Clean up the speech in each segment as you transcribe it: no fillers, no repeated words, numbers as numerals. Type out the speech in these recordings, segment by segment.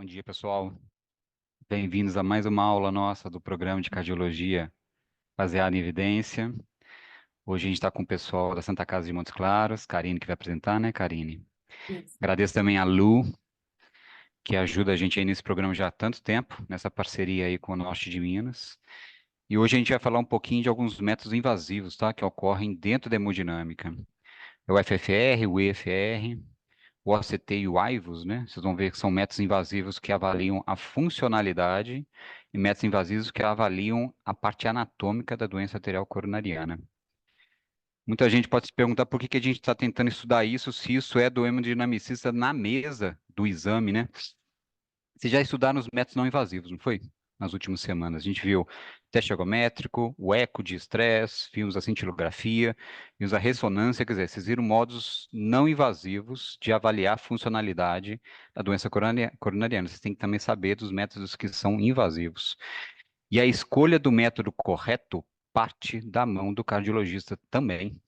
Bom dia, pessoal. Bem-vindos a mais uma aula nossa do programa de cardiologia baseado em evidência. Hoje a gente está com o pessoal da Santa Casa de Montes Claros, Karine que vai apresentar, né, Karine? Isso. Agradeço também a Lu, que ajuda a gente aí nesse programa já há tanto tempo, nessa parceria aí com o Norte de Minas. E hoje a gente vai falar um pouquinho de alguns métodos invasivos, tá, que ocorrem dentro da hemodinâmica. É o FFR, o EFR, o OCT e o AIVUS, né? Vocês vão ver que são métodos invasivos que avaliam a funcionalidade e métodos invasivos que avaliam a parte anatômica da doença arterial coronariana. Muita gente pode se perguntar por que que a gente está tentando estudar isso, se isso é do hemodinamicista na mesa do exame, né? Vocês já estudaram os métodos não invasivos, não foi? Nas últimas semanas. A gente viu teste ergométrico, o eco de estresse, vimos a cintilografia, vimos a ressonância, quer dizer, vocês viram modos não invasivos de avaliar a funcionalidade da doença coronariana. Vocês têm que também saber dos métodos que são invasivos. E a escolha do método correto parte da mão do cardiologista também.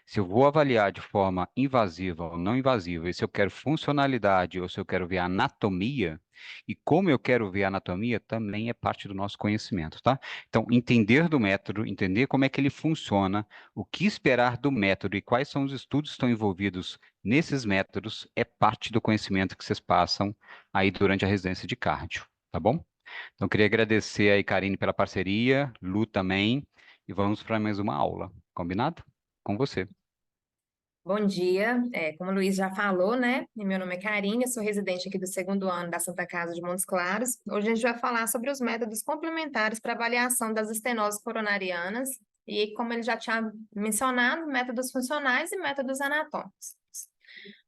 Se eu vou avaliar de forma invasiva ou não invasiva, e se eu quero funcionalidade ou se eu quero ver anatomia, e como eu quero ver anatomia, também é parte do nosso conhecimento, tá? Então, entender do método, entender como é que ele funciona, o que esperar do método e quais são os estudos que estão envolvidos nesses métodos, é parte do conhecimento que vocês passam aí durante a residência de cardio, tá bom? Então, queria agradecer aí, Karine, pela parceria, Lu também, e vamos para mais uma aula, combinado? Com você. Bom dia, como o Luiz já falou, né? E meu nome é Karine, eu sou residente aqui do segundo ano da Santa Casa de Montes Claros. Hoje a gente vai falar sobre os métodos complementares para avaliação das estenoses coronarianas e, como ele já tinha mencionado, métodos funcionais e métodos anatômicos.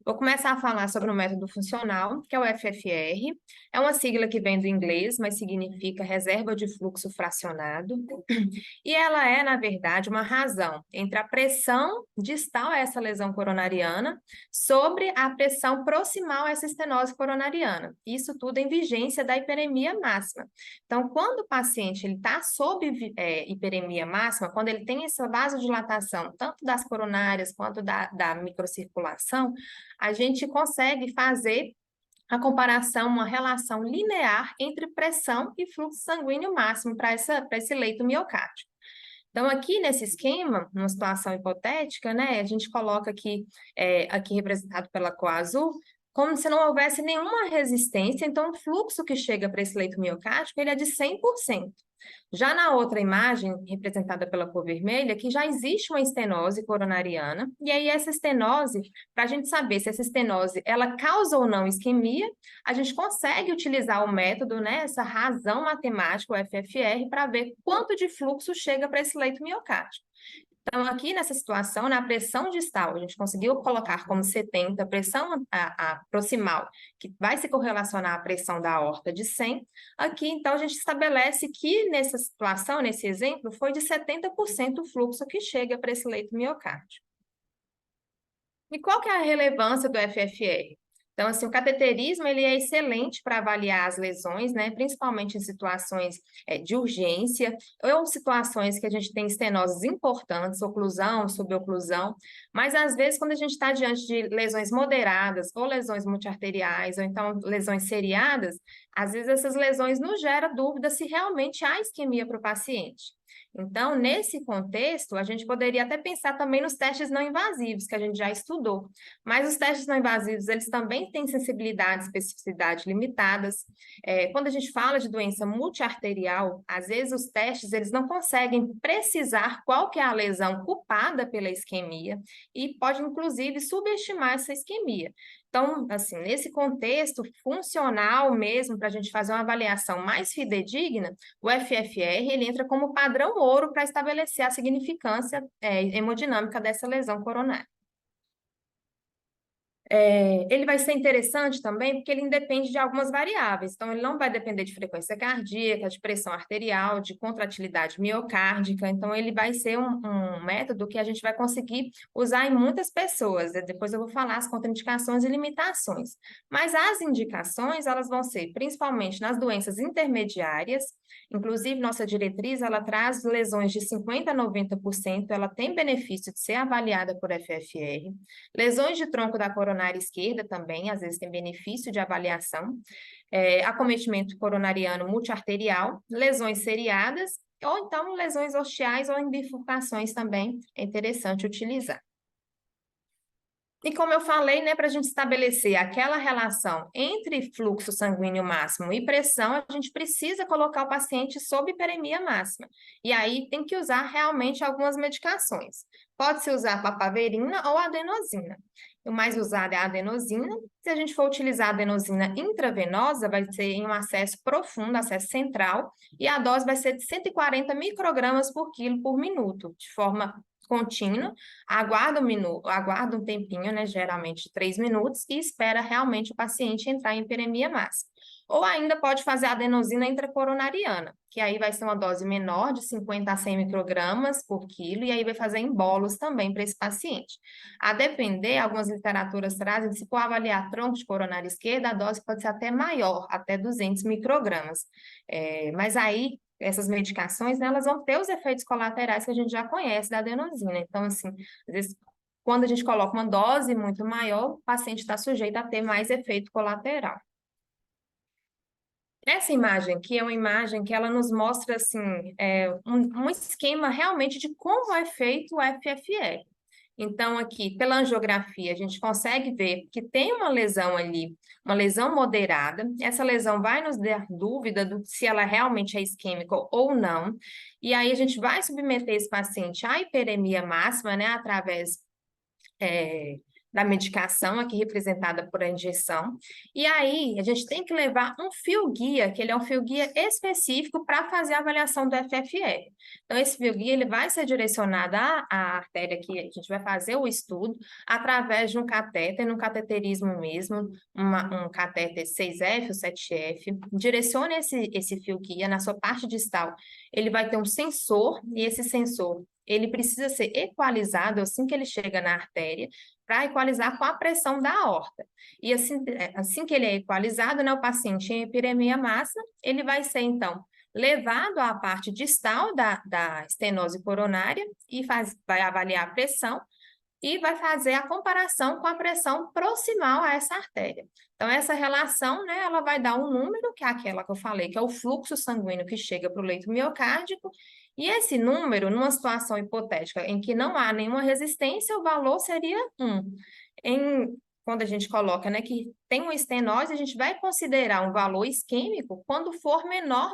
Vou começar a falar sobre o método funcional, que é o FFR. É uma sigla que vem do inglês, mas significa reserva de fluxo fracionado. E ela é, na verdade, uma razão entre a pressão distal a essa lesão coronariana sobre a pressão proximal a essa estenose coronariana. Isso tudo em vigência da hiperemia máxima. Então, quando o paciente está sob hiperemia máxima, quando ele tem essa vasodilatação, tanto das coronárias quanto da microcirculação, a gente consegue fazer a comparação, uma relação linear entre pressão e fluxo sanguíneo máximo para esse leito miocárdico. Então, aqui nesse esquema, numa situação hipotética, né, a gente coloca aqui, aqui representado pela cor azul, como se não houvesse nenhuma resistência, então o fluxo que chega para esse leito miocárdico, ele é de 100%. Já na outra imagem, representada pela cor vermelha, que já existe uma estenose coronariana, e aí essa estenose, para a gente saber se essa estenose ela causa ou não isquemia, a gente consegue utilizar o método, né, essa razão matemática, o FFR, para ver quanto de fluxo chega para esse leito miocárdico. Então, aqui nessa situação, na pressão distal, a gente conseguiu colocar como 70 a pressão a proximal, que vai se correlacionar à pressão da aorta de 100. Aqui, então, a gente estabelece que nessa situação, nesse exemplo, foi de 70% o fluxo que chega para esse leito miocárdio. E qual que é a relevância do FFR? Então, assim, o cateterismo, ele é excelente para avaliar as lesões, né, principalmente em situações de urgência, ou situações que a gente tem estenoses importantes, oclusão, suboclusão, mas às vezes quando a gente está diante de lesões moderadas, ou lesões multiarteriais, ou então lesões seriadas, às vezes essas lesões nos geram dúvida se realmente há isquemia para o paciente. Então, nesse contexto, a gente poderia até pensar também nos testes não invasivos, que a gente já estudou. Mas os testes não invasivos, eles também têm sensibilidade e especificidade limitadas. Quando a gente fala de doença multiarterial, às vezes os testes, eles não conseguem precisar qual que é a lesão culpada pela isquemia e pode, inclusive, subestimar essa isquemia. Então, assim, nesse contexto funcional mesmo, para a gente fazer uma avaliação mais fidedigna, o FFR ele entra como padrão ouro para estabelecer a significância hemodinâmica dessa lesão coronária. Ele vai ser interessante também porque ele independe de algumas variáveis. Então, ele não vai depender de frequência cardíaca, de pressão arterial, de contratilidade miocárdica. Então, ele vai ser um método que a gente vai conseguir usar em muitas pessoas. Depois eu vou falar as contraindicações e limitações. Mas as indicações, elas vão ser principalmente nas doenças intermediárias. Inclusive, nossa diretriz, ela traz lesões de 50% a 90%. Ela tem benefício de ser avaliada por FFR. Lesões de tronco da coronária coronária esquerda também, às vezes tem benefício de avaliação, acometimento coronariano multiarterial, lesões seriadas, ou então lesões ostiais ou em bifurcações também é interessante utilizar. E como eu falei, né, para a gente estabelecer aquela relação entre fluxo sanguíneo máximo e pressão, a gente precisa colocar o paciente sob hiperemia máxima. E aí tem que usar realmente algumas medicações. Pode-se usar papaverina ou adenosina. O mais usado é a adenosina. Se a gente for utilizar a adenosina intravenosa, vai ser em um acesso profundo, acesso central, e a dose vai ser de 140 microgramas por quilo por minuto, de forma contínua, aguarda um minuto, aguarda um tempinho, né, geralmente 3 minutos, e espera realmente o paciente entrar em hiperemia máxima. Ou ainda pode fazer a adenosina intracoronariana, que aí vai ser uma dose menor, de 50 a 100 microgramas por quilo, e aí vai fazer em bolos também para esse paciente. A depender, algumas literaturas trazem, se for avaliar tronco de coronária esquerda, a dose pode ser até maior, até 200 microgramas. Mas aí, essas medicações, né, elas vão ter os efeitos colaterais que a gente já conhece da adenosina. Então, assim, às vezes, quando a gente coloca uma dose muito maior, o paciente está sujeito a ter mais efeito colateral. Essa imagem aqui é uma imagem que ela nos mostra, assim, um esquema realmente de como é feito o FFR. Então, aqui, pela angiografia, a gente consegue ver que tem uma lesão ali, uma lesão moderada. Essa lesão vai nos dar dúvida se ela realmente é isquêmica ou não. E aí, a gente vai submeter esse paciente à hiperemia máxima, né, através da medicação, aqui representada por a injeção. E aí, a gente tem que levar um fio-guia, que ele é um fio-guia específico para fazer a avaliação do FFR. Então, esse fio-guia, ele vai ser direcionado à artéria que a gente vai fazer o estudo, através de um catéter, no cateterismo mesmo, um catéter 6F ou 7F. Direcione esse fio-guia na sua parte distal. Ele vai ter um sensor, e esse sensor, ele precisa ser equalizado assim que ele chega na artéria, para equalizar com a pressão da aorta. E assim que ele é equalizado, né, o paciente em hiperemia máxima, ele vai ser, então, levado à parte distal da estenose coronária e vai avaliar a pressão e vai fazer a comparação com a pressão proximal a essa artéria. Então, essa relação, né, ela vai dar um número, que é aquela que eu falei, que é o fluxo sanguíneo que chega para o leito miocárdico, e esse número, numa situação hipotética em que não há nenhuma resistência, o valor seria 1. Quando a gente coloca, né, que tem uma estenose, a gente vai considerar um valor isquêmico quando for menor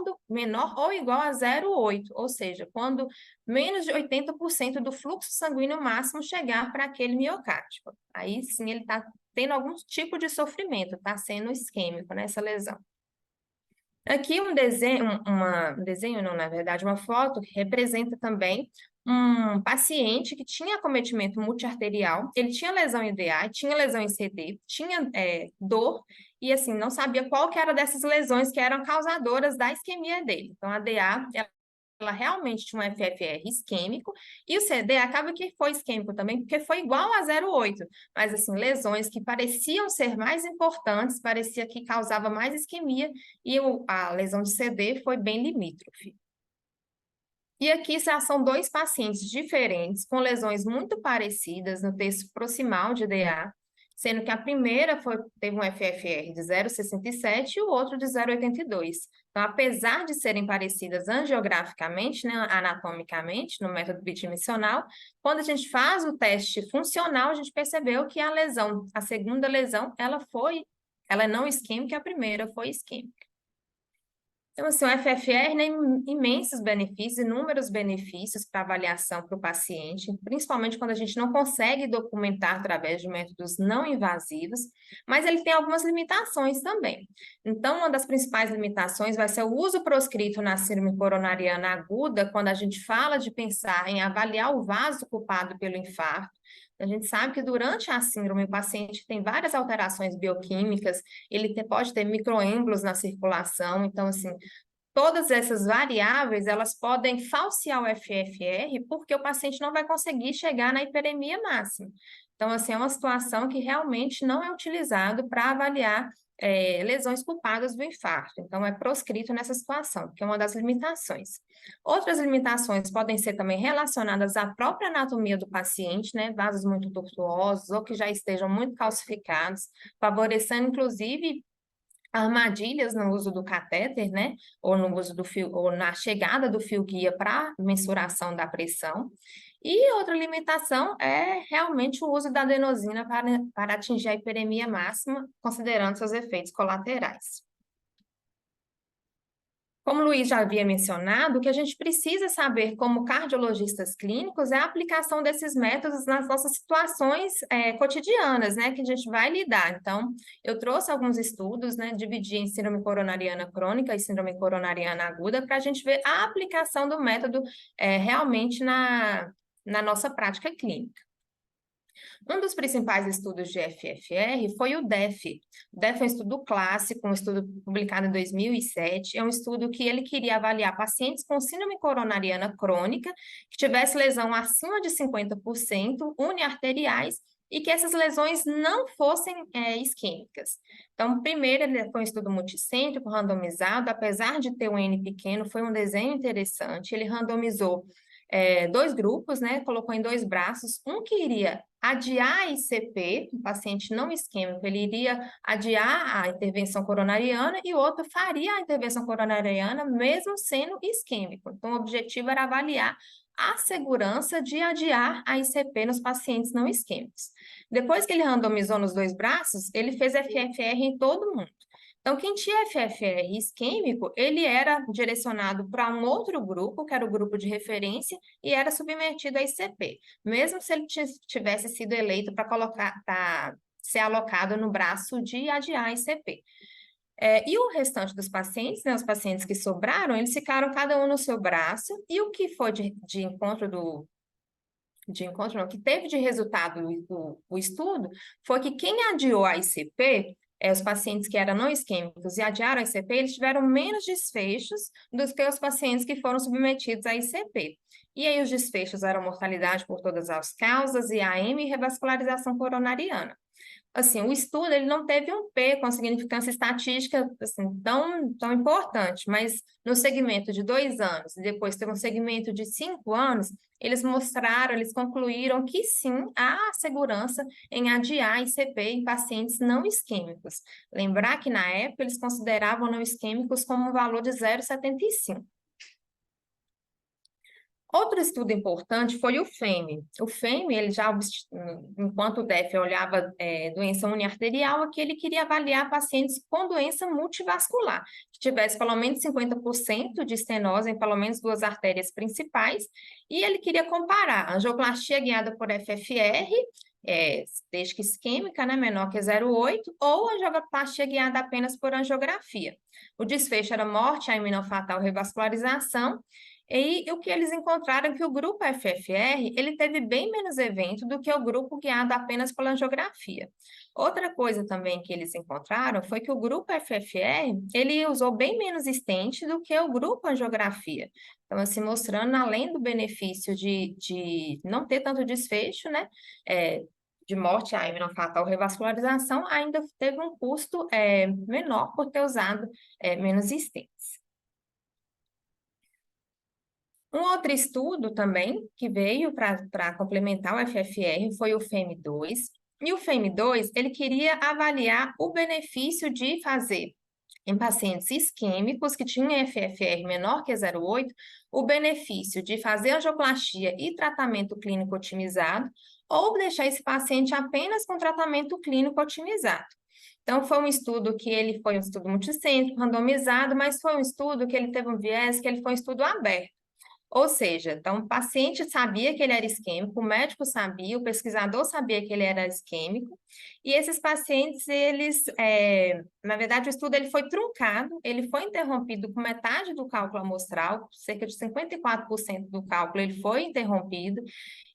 ou igual a 0,8, ou seja, quando menos de 80% do fluxo sanguíneo máximo chegar para aquele miocárdico. Aí sim ele está tendo algum tipo de sofrimento, está sendo isquêmico nessa lesão. Aqui um desenho, não, na verdade, uma foto que representa também um paciente que tinha acometimento multiarterial, ele tinha lesão em DA, tinha lesão em CD, tinha dor, e assim, não sabia qual que era dessas lesões que eram causadoras da isquemia dele. Então, a DA, ela realmente tinha um FFR isquêmico, e o CD acaba que foi isquêmico também, porque foi igual a 0,8, mas assim, lesões que pareciam ser mais importantes, parecia que causava mais isquemia, e a lesão de CD foi bem limítrofe. E aqui já são 2 pacientes diferentes, com lesões muito parecidas no terço proximal de DA, sendo que a primeira teve um FFR de 0,67 e o outro de 0,82. Então, apesar de serem parecidas angiograficamente, né, anatomicamente, no método bidimensional, quando a gente faz o teste funcional, a gente percebeu que a segunda lesão, ela é não isquêmica, a primeira foi isquêmica. Então, assim, o FFR tem imensos benefícios, inúmeros benefícios para avaliação para o paciente, principalmente quando a gente não consegue documentar através de métodos não invasivos, mas ele tem algumas limitações também. Então, uma das principais limitações vai ser o uso proscrito na síndrome coronariana aguda, quando a gente fala de pensar em avaliar o vaso culpado pelo infarto. A gente sabe que durante a síndrome, o paciente tem várias alterações bioquímicas, ele pode ter microêmbolos na circulação, então, assim, todas essas variáveis, elas podem falsear o FFR, porque o paciente não vai conseguir chegar na hiperemia máxima. Então, assim, é uma situação que realmente não é utilizado para avaliar lesões culpadas do infarto. Então, é proscrito nessa situação, que é uma das limitações. Outras limitações podem ser também relacionadas à própria anatomia do paciente, né? Vasos muito tortuosos ou que já estejam muito calcificados, favorecendo, inclusive, armadilhas no uso do catéter, né? Ou no uso do fio, ou na chegada do fio guia para mensuração da pressão. E outra limitação é realmente o uso da adenosina para atingir a hiperemia máxima, considerando seus efeitos colaterais. Como o Luiz já havia mencionado, o que a gente precisa saber como cardiologistas clínicos é a aplicação desses métodos nas nossas situações cotidianas, né, que a gente vai lidar. Então, eu trouxe alguns estudos, né, dividi em síndrome coronariana crônica e síndrome coronariana aguda, para a gente ver a aplicação do método realmente na nossa prática clínica. Um dos principais estudos de FFR foi o DEF. O DEF é um estudo clássico, um estudo publicado em 2007. É um estudo que ele queria avaliar pacientes com síndrome coronariana crônica, que tivesse lesão acima de 50%, uniarteriais, e que essas lesões não fossem isquêmicas. Então, primeiro, ele foi um estudo multicêntrico, randomizado, apesar de ter um N pequeno, foi um desenho interessante. Ele randomizou dois grupos, né? Colocou em dois braços, um que iria adiar a ICP, um paciente não isquêmico, ele iria adiar a intervenção coronariana e o outro faria a intervenção coronariana mesmo sendo isquêmico. Então, o objetivo era avaliar a segurança de adiar a ICP nos pacientes não isquêmicos. Depois que ele randomizou nos dois braços, ele fez FFR em todo mundo. Então, quem tinha FFR isquêmico, ele era direcionado para um outro grupo, que era o grupo de referência, e era submetido a ICP, mesmo se ele tivesse sido eleito para ser alocado no braço de adiar ICP. E o restante dos pacientes, né, os pacientes que sobraram, eles ficaram cada um no seu braço, e o que foi de encontro que teve de resultado o estudo, foi que quem adiou a ICP, os pacientes que eram não isquêmicos e adiaram a ICP, eles tiveram menos desfechos do que os pacientes que foram submetidos à ICP. E aí os desfechos eram mortalidade por todas as causas, IAM e revascularização coronariana. Assim, o estudo ele não teve um P com significância estatística assim, tão importante, mas no segmento de 2 anos e depois teve um segmento de 5 anos, eles concluíram que sim, há segurança em adiar ICP em pacientes não isquêmicos. Lembrar que na época eles consideravam não isquêmicos como um valor de 0,75. Outro estudo importante foi o FEME. O FEME, ele já, enquanto o DEF olhava doença uniarterial, aqui ele queria avaliar pacientes com doença multivascular, que tivesse pelo menos 50% de estenose em pelo menos 2 artérias principais, e ele queria comparar angioplastia guiada por FFR, desde que isquêmica, né, menor que 0,8, ou angioplastia guiada apenas por angiografia. O desfecho era morte, a iminofatal revascularização. E o que eles encontraram é que o grupo FFR, ele teve bem menos evento do que o grupo guiado apenas pela angiografia. Outra coisa também que eles encontraram foi que o grupo FFR, ele usou bem menos stent do que o grupo angiografia. Então, assim, mostrando além do benefício de não ter tanto desfecho, né, de morte à iminofatal revascularização, ainda teve um custo menor por ter usado menos stents. Um outro estudo também que veio para complementar o FFR foi o FEM2. E o FEM2, ele queria avaliar o benefício de fazer em pacientes isquêmicos que tinham FFR menor que 0,8, o benefício de fazer angioplastia e tratamento clínico otimizado ou deixar esse paciente apenas com tratamento clínico otimizado. Então, foi um estudo que ele foi um estudo multicêntrico, randomizado, mas foi um estudo que ele teve um viés, que ele foi um estudo aberto. Ou seja, então o paciente sabia que ele era isquêmico, o médico sabia, o pesquisador sabia que ele era isquêmico, e esses pacientes, na verdade, o estudo ele foi truncado, ele foi interrompido com metade do cálculo amostral, cerca de 54% do cálculo ele foi interrompido,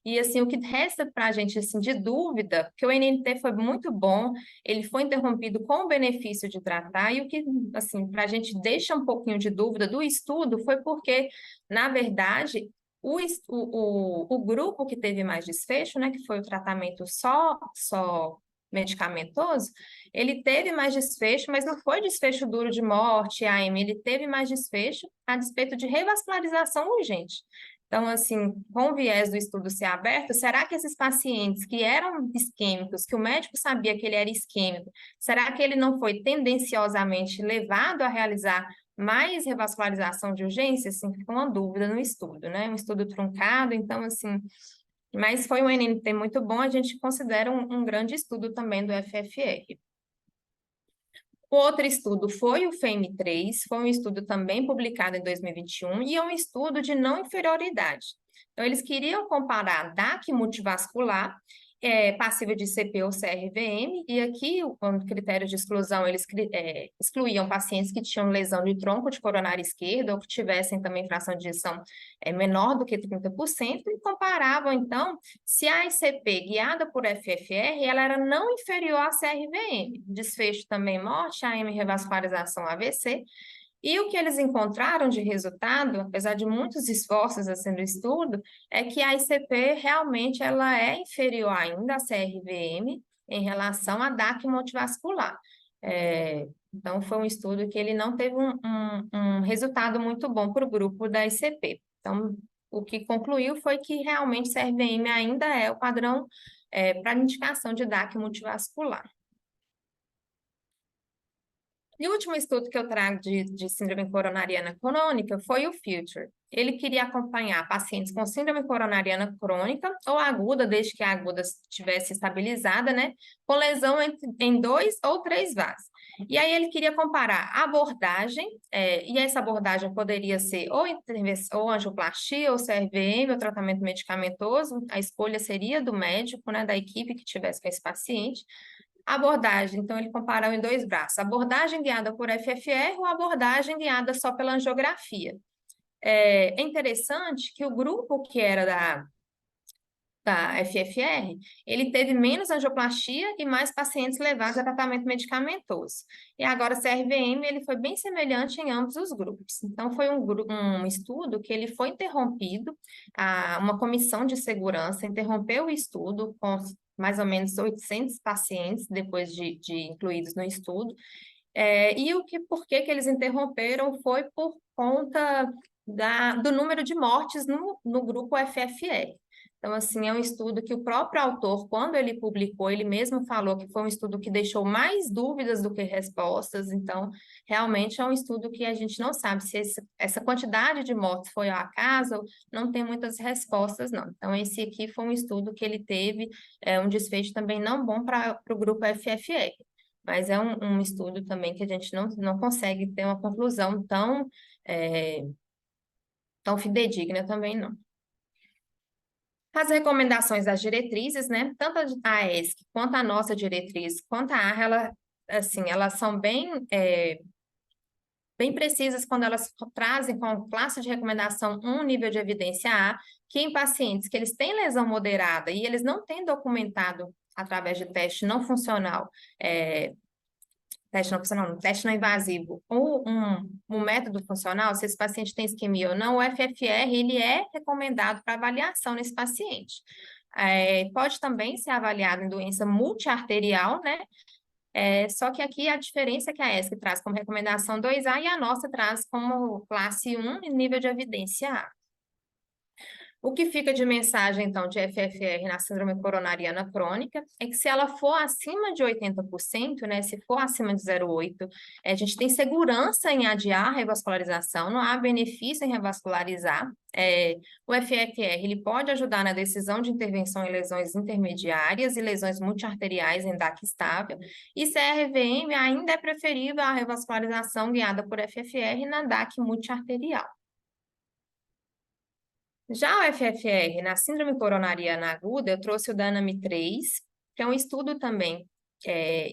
e assim, o que resta para a gente assim, de dúvida, que o NNT foi muito bom, ele foi interrompido com o benefício de tratar, e o que, assim, para a gente deixa um pouquinho de dúvida do estudo foi porque, na verdade, o grupo que teve mais desfecho, né, que foi o tratamento só medicamentoso, ele teve mais desfecho, mas não foi desfecho duro de morte, AM, ele teve mais desfecho a despeito de revascularização urgente. Então, assim, com o viés do estudo ser aberto, será que esses pacientes que eram isquêmicos, que o médico sabia que ele era isquêmico, será que ele não foi tendenciosamente levado a realizar mais revascularização de urgência? Assim, fica uma dúvida no estudo, né? Um estudo truncado, então, assim, mas foi um NNT muito bom, a gente considera um grande estudo também do FFR. O outro estudo foi o FAME3, foi um estudo também publicado em 2021 e é um estudo de não inferioridade. Então, eles queriam comparar DAC multivascular, passível de CP ou CRVM, e aqui, o critério de exclusão, eles excluíam pacientes que tinham lesão de tronco de coronária esquerda ou que tivessem também fração de ejeção menor do que 30%, e comparavam, então, se a ICP guiada por FFR, ela era não inferior à CRVM, desfecho também morte, AM revascularização AVC, e o que eles encontraram de resultado, apesar de muitos esforços assim no estudo, é que a ICP realmente ela é inferior ainda à CRVM em relação à DAC multivascular. Então, foi um estudo que ele não teve um resultado muito bom para o grupo da ICP. Então, o que concluiu foi que realmente CRVM ainda é o padrão para indicação de DAC multivascular. E o último estudo que eu trago de síndrome coronariana crônica foi o FUTURE. Ele queria acompanhar pacientes com síndrome coronariana crônica ou aguda, desde que a aguda estivesse estabilizada, né, com lesão em 2 ou 3 vasos. E aí ele queria comparar a abordagem, e essa abordagem poderia ser ou angioplastia, ou CRVM, ou tratamento medicamentoso, a escolha seria do médico, né, da equipe que tivesse com esse paciente. Abordagem, então ele comparou em 2 braços, abordagem guiada por FFR ou abordagem guiada só pela angiografia. É interessante que o grupo que era da FFR, ele teve menos angioplastia e mais pacientes levados a tratamento medicamentoso. E agora, o CRVM, ele foi bem semelhante em ambos os grupos. Então, foi um estudo que ele foi interrompido, uma comissão de segurança interrompeu o estudo com mais ou menos 800 pacientes, depois de incluídos no estudo. E por que eles interromperam foi por conta do número de mortes no grupo FFR. Então, assim, é um estudo que o próprio autor, quando ele publicou, ele mesmo falou que foi um estudo que deixou mais dúvidas do que respostas. Então, realmente é um estudo que a gente não sabe se essa quantidade de mortes foi ao acaso, não tem muitas respostas, não. Então, esse aqui foi um estudo que ele teve um desfecho também não bom para o grupo FFR. Mas é um estudo também que a gente não consegue ter uma conclusão tão fidedigna também, não. As recomendações das diretrizes, né? Tanto a ESC quanto a nossa diretriz, quanto a ARRA, elas são bem precisas quando elas trazem com classe de recomendação um nível de evidência A, que em pacientes que eles têm lesão moderada e eles não têm documentado através de teste não funcional, teste não invasivo, ou um método funcional, se esse paciente tem isquemia ou não, o FFR, ele é recomendado para avaliação nesse paciente. Pode também ser avaliado em doença multiarterial, né? Só que aqui a diferença é que a ESC traz como recomendação 2A e a nossa traz como classe 1 e nível de evidência A. O que fica de mensagem, então, de FFR na síndrome coronariana crônica é que se ela for acima de 80%, né, se for acima de 0,8, a gente tem segurança em adiar a revascularização, não há benefício em revascularizar. O FFR, ele pode ajudar na decisão de intervenção em lesões intermediárias e lesões multiarteriais em DAC estável, e CRVM ainda é preferível à revascularização guiada por FFR na DAC multiarterial. Já o FFR, na síndrome coronariana aguda, eu trouxe o DANAMI-3, que é um estudo também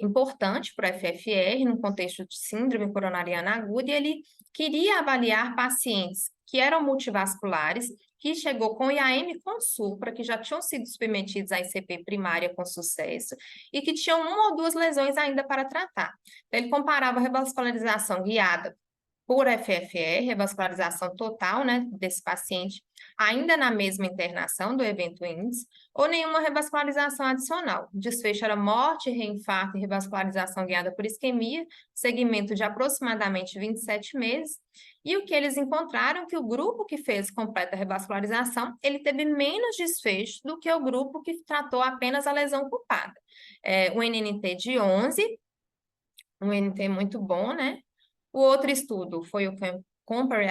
importante para o FFR, no contexto de síndrome coronariana aguda, e ele queria avaliar pacientes que eram multivasculares, que chegou com IAM com supra, que já tinham sido submetidos à ICP primária com sucesso, e que tinham 1 ou 2 lesões ainda para tratar. Então, ele comparava a revascularização guiada por FFR, revascularização total, né, desse paciente, ainda na mesma internação do evento índice, ou nenhuma revascularização adicional. O desfecho era morte, reinfarto e revascularização guiada por isquemia, segmento de aproximadamente 27 meses, e o que eles encontraram que o grupo que fez completa revascularização, ele teve menos desfecho do que o grupo que tratou apenas a lesão culpada. Um NNT de 11, um NNT muito bom, né? O outro estudo foi o Compare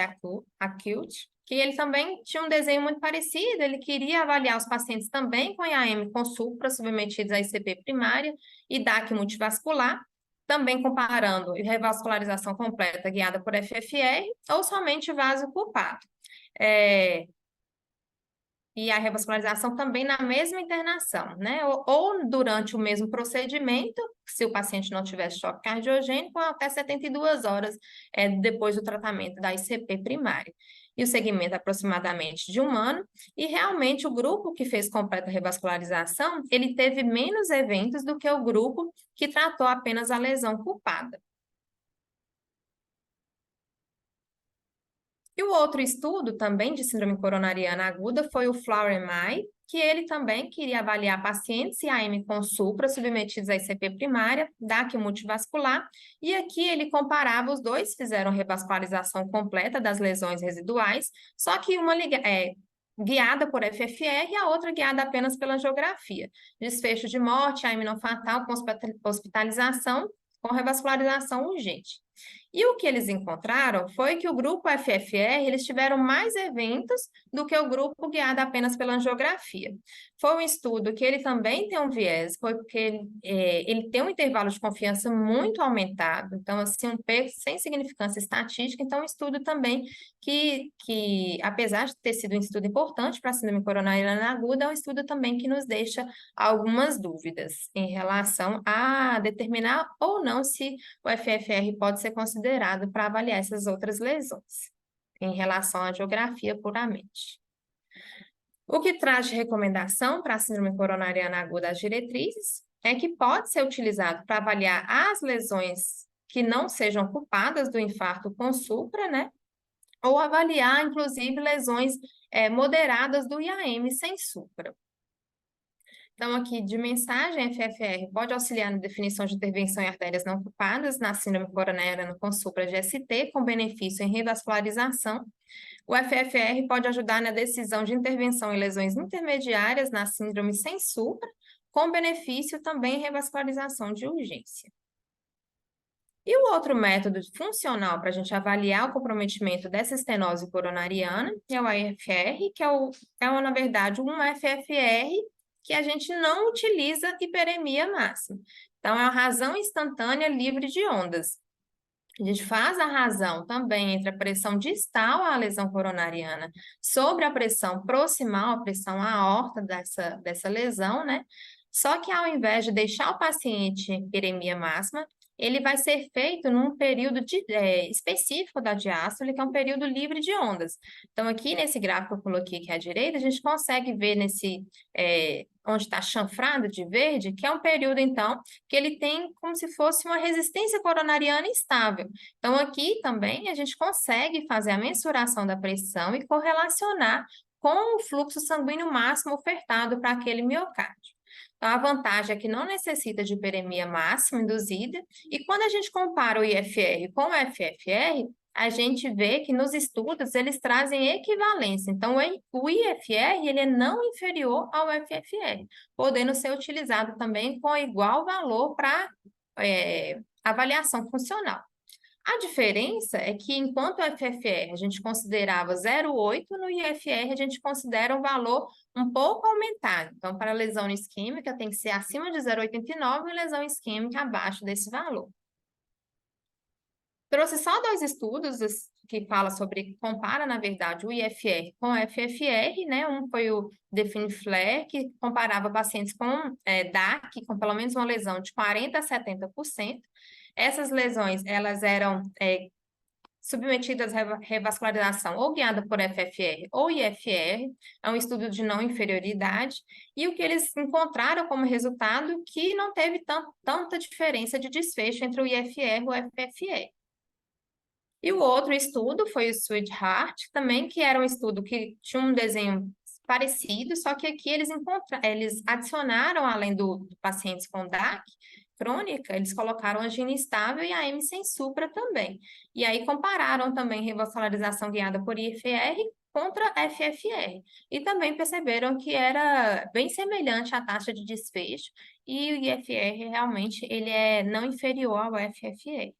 Acute, que ele também tinha um desenho muito parecido, ele queria avaliar os pacientes também com IAM com supra submetidos a ICP primária e DAC multivascular, também comparando revascularização completa guiada por FFR ou somente vaso culpado. E a revascularização também na mesma internação, né? Ou durante o mesmo procedimento, se o paciente não tivesse choque cardiogênico, até 72 horas depois do tratamento da ICP primária. E o segmento aproximadamente de 1 ano, e realmente o grupo que fez completa revascularização, ele teve menos eventos do que o grupo que tratou apenas a lesão culpada. E o outro estudo, também de síndrome coronariana aguda, foi o Flower-MI, que ele também queria avaliar pacientes IAM com supra submetidos à ICP primária, DAC multivascular, e aqui ele comparava os dois, fizeram revascularização completa das lesões residuais, só que uma guiada por FFR e a outra guiada apenas pela angiografia. Desfecho de morte, IAM não fatal, com hospitalização, com revascularização urgente. E o que eles encontraram foi que o grupo FFR, eles tiveram mais eventos do que o grupo guiado apenas pela angiografia. Foi um estudo que ele também tem um viés, foi porque ele tem um intervalo de confiança muito aumentado, então, assim, um P sem significância estatística, então, um estudo também que apesar de ter sido um estudo importante para a síndrome coronariana aguda, é um estudo também que nos deixa algumas dúvidas em relação a determinar ou não se o FFR pode ser considerado para avaliar essas outras lesões, em relação à angiografia puramente. O que traz de recomendação para a síndrome coronariana aguda as diretrizes é que pode ser utilizado para avaliar as lesões que não sejam culpadas do infarto com supra, né? Ou avaliar, inclusive, lesões moderadas do IAM sem supra. Então, aqui, de mensagem, FFR pode auxiliar na definição de intervenção em artérias não ocupadas na síndrome coronariana com supra de ST, com benefício em revascularização. O FFR pode ajudar na decisão de intervenção em lesões intermediárias na síndrome sem supra, com benefício também em revascularização de urgência. E o outro método funcional para a gente avaliar o comprometimento dessa estenose coronariana é o IFR, que na verdade, um FFR que a gente não utiliza hiperemia máxima. Então, é a razão instantânea livre de ondas. A gente faz a razão também entre a pressão distal à lesão coronariana sobre a pressão proximal, a pressão aorta dessa lesão, né? Só que ao invés de deixar o paciente em hiperemia máxima, ele vai ser feito num período específico da diástole, que é um período livre de ondas. Então, aqui nesse gráfico que eu coloquei aqui à direita, a gente consegue ver onde está chanfrado de verde, que é um período, então, que ele tem como se fosse uma resistência coronariana instável. Então, aqui também a gente consegue fazer a mensuração da pressão e correlacionar com o fluxo sanguíneo máximo ofertado para aquele miocárdio. Então, a vantagem é que não necessita de hiperemia máxima induzida, e quando a gente compara o IFR com o FFR, a gente vê que nos estudos eles trazem equivalência. Então, o IFR ele é não inferior ao FFR, podendo ser utilizado também com igual valor para avaliação funcional. A diferença é que, enquanto o FFR a gente considerava 0,8, no IFR a gente considera um valor um pouco aumentado. Então, para lesão isquêmica tem que ser acima de 0,89 e lesão isquêmica abaixo desse valor. Trouxe só 2 estudos que compara, na verdade, o IFR com o FFR, né? Um foi o Define-Flare, que comparava pacientes com DAC, com pelo menos uma lesão de 40% a 70%. Essas lesões, elas eram submetidas à revascularização ou guiada por FFR ou IFR, é um estudo de não inferioridade, e o que eles encontraram como resultado que não teve tanta diferença de desfecho entre o IFR e o FFR. E o outro estudo foi o Sweetheart, também, que era um estudo que tinha um desenho parecido, só que aqui eles adicionaram, além do pacientes com DAC crônica, eles colocaram angina estável e AM sem supra também. E aí compararam também revascularização guiada por IFR contra FFR. E também perceberam que era bem semelhante à taxa de desfecho, e o IFR realmente ele é não inferior ao FFR.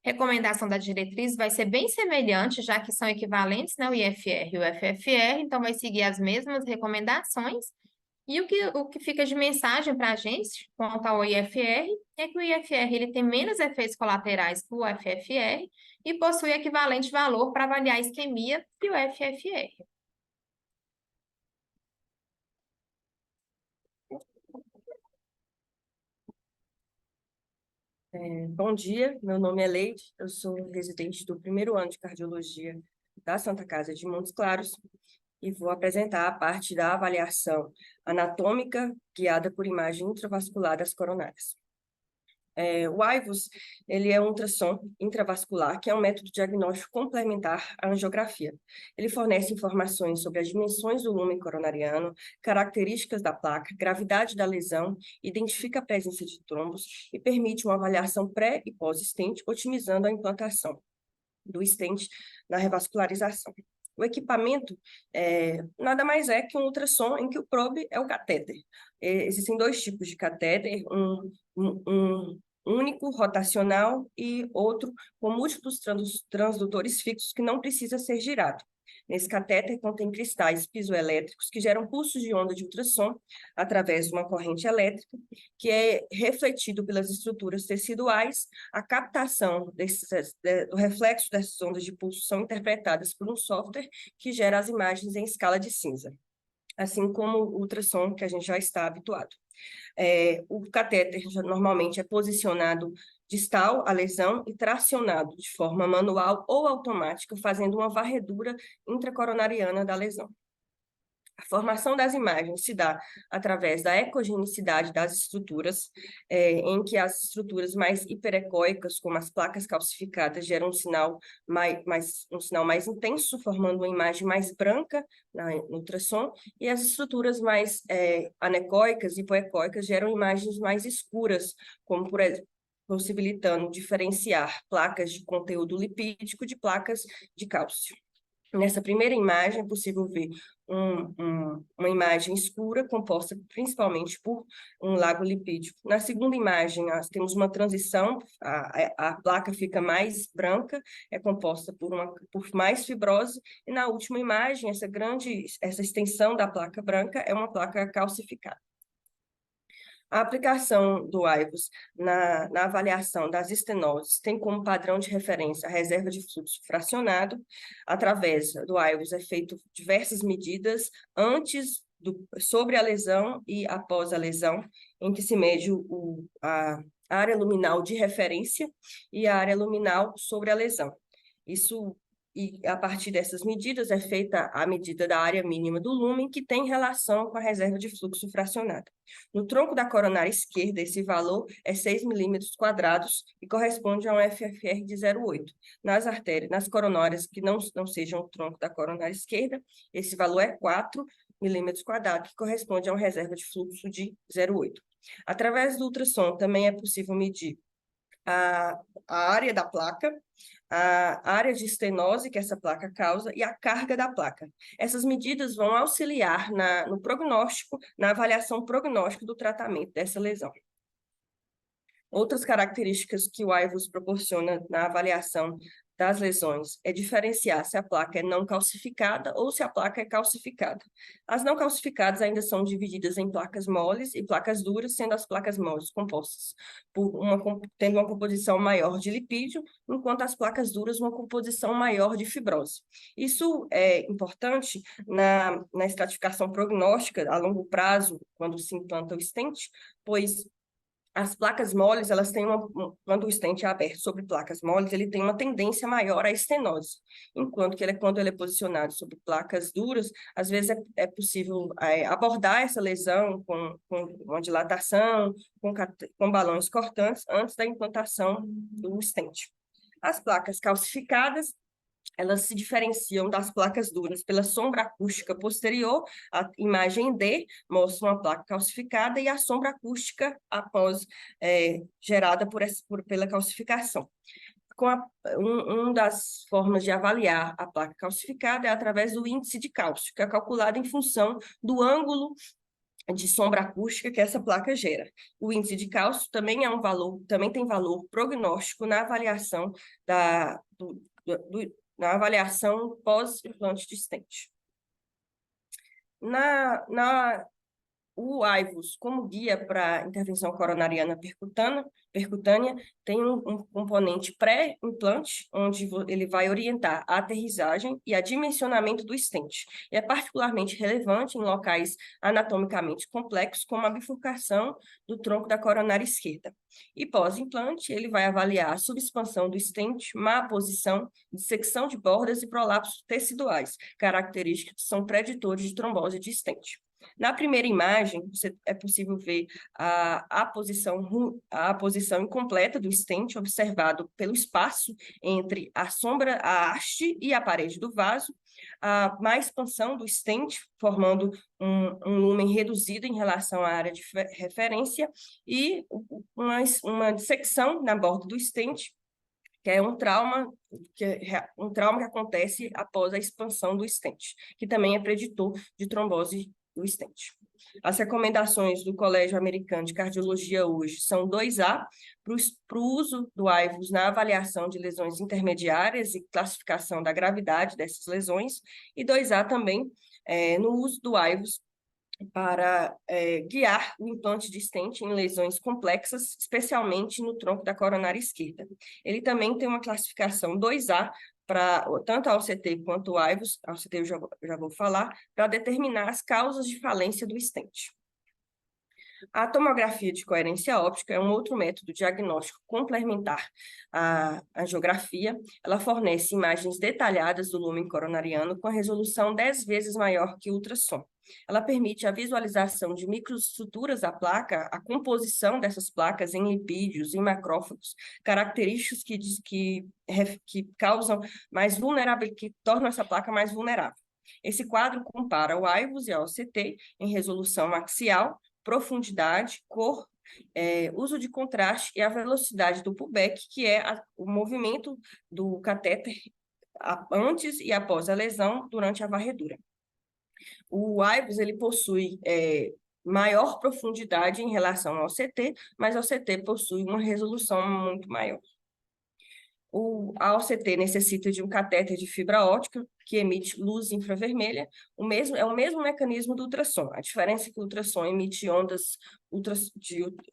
Recomendação da diretriz vai ser bem semelhante, já que são equivalentes, né, o IFR e o FFR, então vai seguir as mesmas recomendações. E o que fica de mensagem para a gente quanto ao IFR é que o IFR ele tem menos efeitos colaterais que o FFR e possui equivalente valor para avaliar a isquemia que o FFR. Bom dia, meu nome é Leide, eu sou residente do primeiro ano de cardiologia da Santa Casa de Montes Claros e vou apresentar a parte da avaliação anatômica guiada por imagem intravascular das coronárias. O AIVUS, ele é um ultrassom intravascular, que é um método diagnóstico complementar à angiografia. Ele fornece informações sobre as dimensões do lumen coronariano, características da placa, gravidade da lesão, identifica a presença de trombos e permite uma avaliação pré e pós-stent, otimizando a implantação do stent na revascularização. O equipamento nada mais é que um ultrassom em que o probe é o catéter. Existem dois tipos de catéter, um único rotacional e outro com múltiplos transdutores fixos que não precisa ser girado. Nesse catéter contém cristais piezoelétricos que geram pulsos de onda de ultrassom através de uma corrente elétrica, que é refletido pelas estruturas teciduais. A captação do reflexo dessas ondas de pulso são interpretadas por um software que gera as imagens em escala de cinza, assim como o ultrassom que a gente já está habituado. O catéter normalmente é posicionado distal à lesão e tracionado de forma manual ou automática, fazendo uma varredura intracoronariana da lesão. A formação das imagens se dá através da ecogenicidade das estruturas, em que as estruturas mais hiperecóicas, como as placas calcificadas, geram um sinal mais intenso, formando uma imagem mais branca no ultrassom, e as estruturas mais anecoicas e hipoecóicas geram imagens mais escuras, como, por exemplo, possibilitando diferenciar placas de conteúdo lipídico de placas de cálcio. Nessa primeira imagem, é possível ver uma imagem escura, composta principalmente por um lago lipídico. Na segunda imagem, nós temos uma transição, a placa fica mais branca, é composta por mais fibrose, e na última imagem, essa extensão da placa branca é uma placa calcificada. A aplicação do AIVUS na avaliação das estenoses tem como padrão de referência a reserva de fluxo fracionado. Através do AIVUS é feito diversas medidas sobre a lesão e após a lesão, em que se mede a área luminal de referência e a área luminal sobre a lesão. E a partir dessas medidas é feita a medida da área mínima do lumen, que tem relação com a reserva de fluxo fracionado. No tronco da coronária esquerda, esse valor é 6 milímetros quadrados e corresponde a um FFR de 0,8. Nas coronárias que não sejam o tronco da coronária esquerda, esse valor é 4 milímetros quadrados, que corresponde a uma reserva de fluxo de 0,8. Através do ultrassom, também é possível medir a área da placa, a área de estenose que essa placa causa e a carga da placa. Essas medidas vão auxiliar no prognóstico, na avaliação prognóstica do tratamento dessa lesão. Outras características que o AIVUS proporciona na avaliação das lesões é diferenciar se a placa é não calcificada ou se a placa é calcificada. As não calcificadas ainda são divididas em placas moles e placas duras, sendo as placas moles compostas tendo uma composição maior de lipídio, enquanto as placas duras uma composição maior de fibrose. Isso é importante na estratificação prognóstica a longo prazo, quando se implanta o stent, pois as placas moles, elas têm quando o stent é aberto sobre placas moles, ele tem uma tendência maior à estenose, enquanto que quando ele é posicionado sobre placas duras, às vezes é possível abordar essa lesão com uma dilatação, com balões cortantes, antes da implantação do stent. As placas calcificadas, elas se diferenciam das placas duras pela sombra acústica posterior. A imagem D mostra uma placa calcificada e a sombra acústica após gerada pela calcificação. Uma das formas de avaliar a placa calcificada é através do índice de cálcio, que é calculado em função do ângulo de sombra acústica que essa placa gera. O índice de cálcio também tem valor prognóstico na avaliação na avaliação pós-implante de stent. O AIVUS, como guia para intervenção coronariana percutânea, tem um componente pré-implante, onde ele vai orientar a aterrissagem e a dimensionamento do stent. E é particularmente relevante em locais anatomicamente complexos, como a bifurcação do tronco da coronária esquerda. E pós-implante, ele vai avaliar a subexpansão do stent, má posição, dissecção de bordas e prolapsos teciduais, características que são preditores de trombose de stent. Na primeira imagem, é possível ver a posição incompleta do stent, observado pelo espaço entre a haste e a parede do vaso, a má expansão do stent, formando um lumen reduzido em relação à área de referência, e uma dissecção na borda do stent, que é um trauma que acontece após a expansão do stent, que também é preditor de trombose do stent. As recomendações do Colégio Americano de Cardiologia hoje são 2A, para o uso do AIVUS na avaliação de lesões intermediárias e classificação da gravidade dessas lesões, e 2A também no uso do AIVUS para guiar o implante de stent em lesões complexas, especialmente no tronco da coronária esquerda. Ele também tem uma classificação 2A, para tanto a OCT quanto o AIVUS, a OCT eu já vou falar, para determinar as causas de falência do stent. A tomografia de coerência óptica é um outro método diagnóstico complementar à angiografia. Ela fornece imagens detalhadas do lúmen coronariano com a resolução 10 vezes maior que o ultrassom. Ela permite a visualização de microestruturas da placa, a composição dessas placas em lipídios, em macrófagos, características que causam mais vulnerabilidade, que tornam essa placa mais vulnerável. Esse quadro compara o AIVUS e a OCT em resolução axial, profundidade, cor, uso de contraste e a velocidade do pullback, que é o movimento do catéter antes e após a lesão durante a varredura. O AIVUS ele possui maior profundidade em relação ao CT, mas o CT possui uma resolução muito maior. A OCT necessita de um catéter de fibra óptica que emite luz infravermelha, é o mesmo mecanismo do ultrassom. A diferença é que o ultrassom emite ondas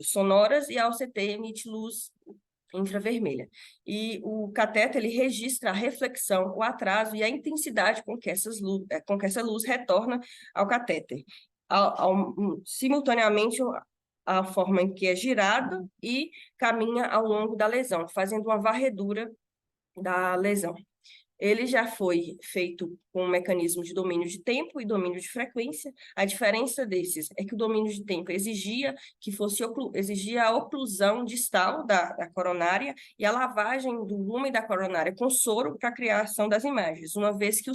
sonoras e a OCT emite luz infravermelha. E o catéter ele registra a reflexão, o atraso e a intensidade com que essa luz retorna ao catéter. Simultaneamente, a forma em que é girado e caminha ao longo da lesão, fazendo uma varredura da lesão. Ele já foi feito com um mecanismo de domínio de tempo e domínio de frequência. A diferença desses é que o domínio de tempo exigia a oclusão distal da coronária e a lavagem do lumen da coronária com soro para a criação das imagens, uma vez que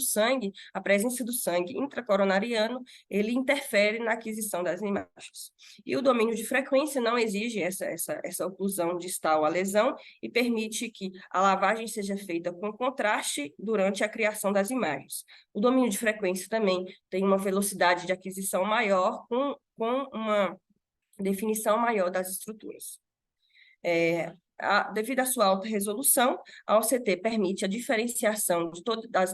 a presença do sangue intracoronariano, ele interfere na aquisição das imagens. E o domínio de frequência não exige essa oclusão distal à lesão e permite que a lavagem seja feita com contraste durante a criação das imagens. O domínio de frequência também tem uma velocidade de aquisição maior com uma definição maior das estruturas. Devido à sua alta resolução, a OCT permite a diferenciação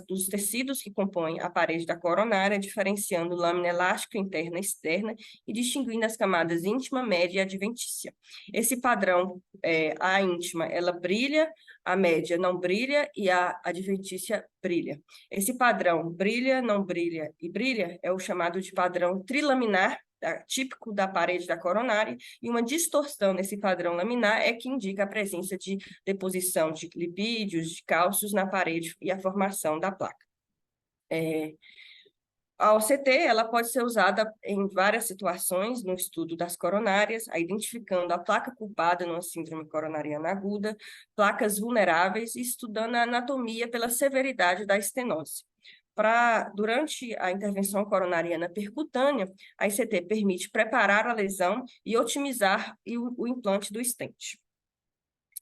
dos tecidos que compõem a parede da coronária, diferenciando lâmina elástica interna e externa e distinguindo as camadas íntima, média e adventícia. Esse padrão, a íntima, ela brilha, a média não brilha e a adventícia brilha. Esse padrão brilha, não brilha e brilha é o chamado de padrão trilaminar, típico da parede da coronária, e uma distorção nesse padrão laminar é que indica a presença de deposição de lipídios, de cálcios na parede e a formação da placa. A OCT ela pode ser usada em várias situações no estudo das coronárias, identificando a placa culpada numa síndrome coronariana aguda, placas vulneráveis e estudando a anatomia pela severidade da estenose. Durante a intervenção coronariana percutânea, a ICT permite preparar a lesão e otimizar o implante do stent.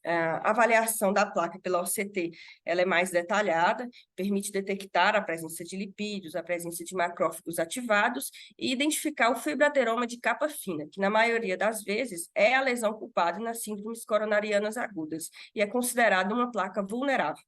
A avaliação da placa pela OCT ela é mais detalhada, permite detectar a presença de lipídios, a presença de macrófagos ativados e identificar o fibroateroma de capa fina, que na maioria das vezes é a lesão culpada nas síndromes coronarianas agudas e é considerada uma placa vulnerável.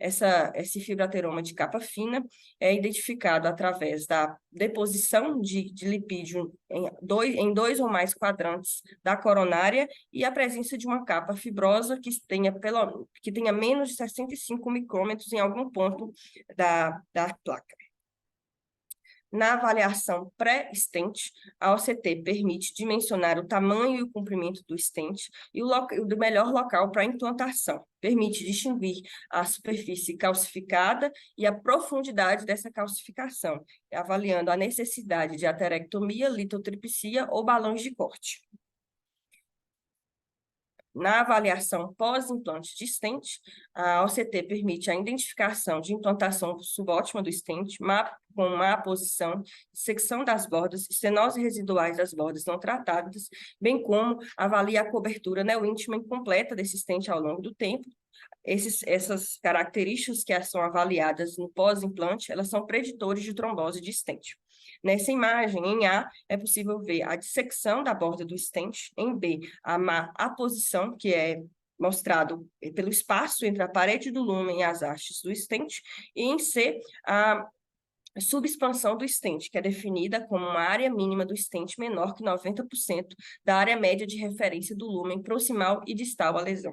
Esse fibroateroma de capa fina é identificado através da deposição de lipídio em dois ou mais quadrantes da coronária e a presença de uma capa fibrosa que tenha menos de 65 micrômetros em algum ponto da placa. Na avaliação pré-stent, a OCT permite dimensionar o tamanho e o comprimento do stent e do melhor local para a implantação. Permite distinguir a superfície calcificada e a profundidade dessa calcificação, avaliando a necessidade de aterectomia, litotripsia ou balões de corte. Na avaliação pós-implante de stent, a OCT permite a identificação de implantação subótima do stent, com má posição, secção das bordas, estenose residuais das bordas não tratadas, bem como avalia a cobertura neoíntima incompleta desse stent ao longo do tempo. Essas características que são avaliadas no pós-implante, elas são preditores de trombose de stent. Nessa imagem, em A, é possível ver a dissecção da borda do stent, em B, a má aposição, que é mostrado pelo espaço entre a parede do lumen e as hastes do stent, e em C, a subexpansão do stent, que é definida como uma área mínima do stent menor que 90% da área média de referência do lumen proximal e distal à lesão.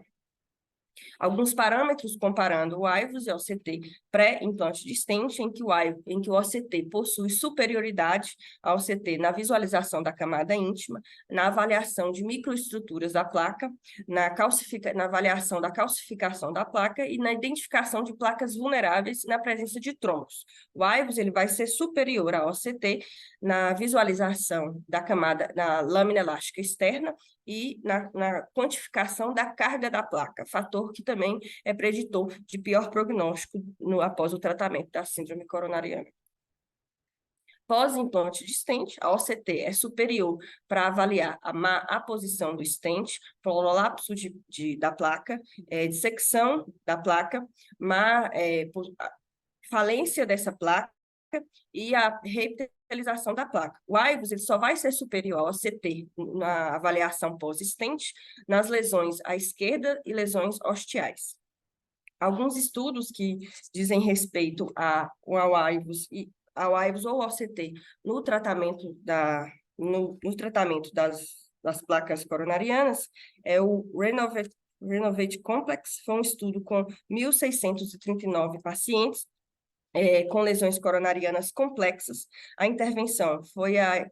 Alguns parâmetros comparando o AIVUS e o OCT pré-implante de stent, em que o OCT possui superioridade ao OCT na visualização da camada íntima, na avaliação de microestruturas da placa, na avaliação da calcificação da placa e na identificação de placas vulneráveis na presença de trombos. O AIVUS ele vai ser superior ao OCT na visualização da camada, da lâmina elástica externa e na quantificação da carga da placa, fator que também é preditor de pior prognóstico após o tratamento da síndrome coronariana. Pós-implante de stent, a OCT é superior para avaliar a má aposição do stent, prolapso da placa, dissecção da placa, falência dessa placa e a reepitelização da placa. O AIVUS ele só vai ser superior ao OCT na avaliação pós-stent nas lesões à esquerda e lesões ostiais. Alguns estudos que dizem respeito ao AIVUS ou ao OCT no tratamento das placas coronarianas é o Renovate Complex, foi um estudo com 1.639 pacientes com lesões coronarianas complexas. A intervenção foi a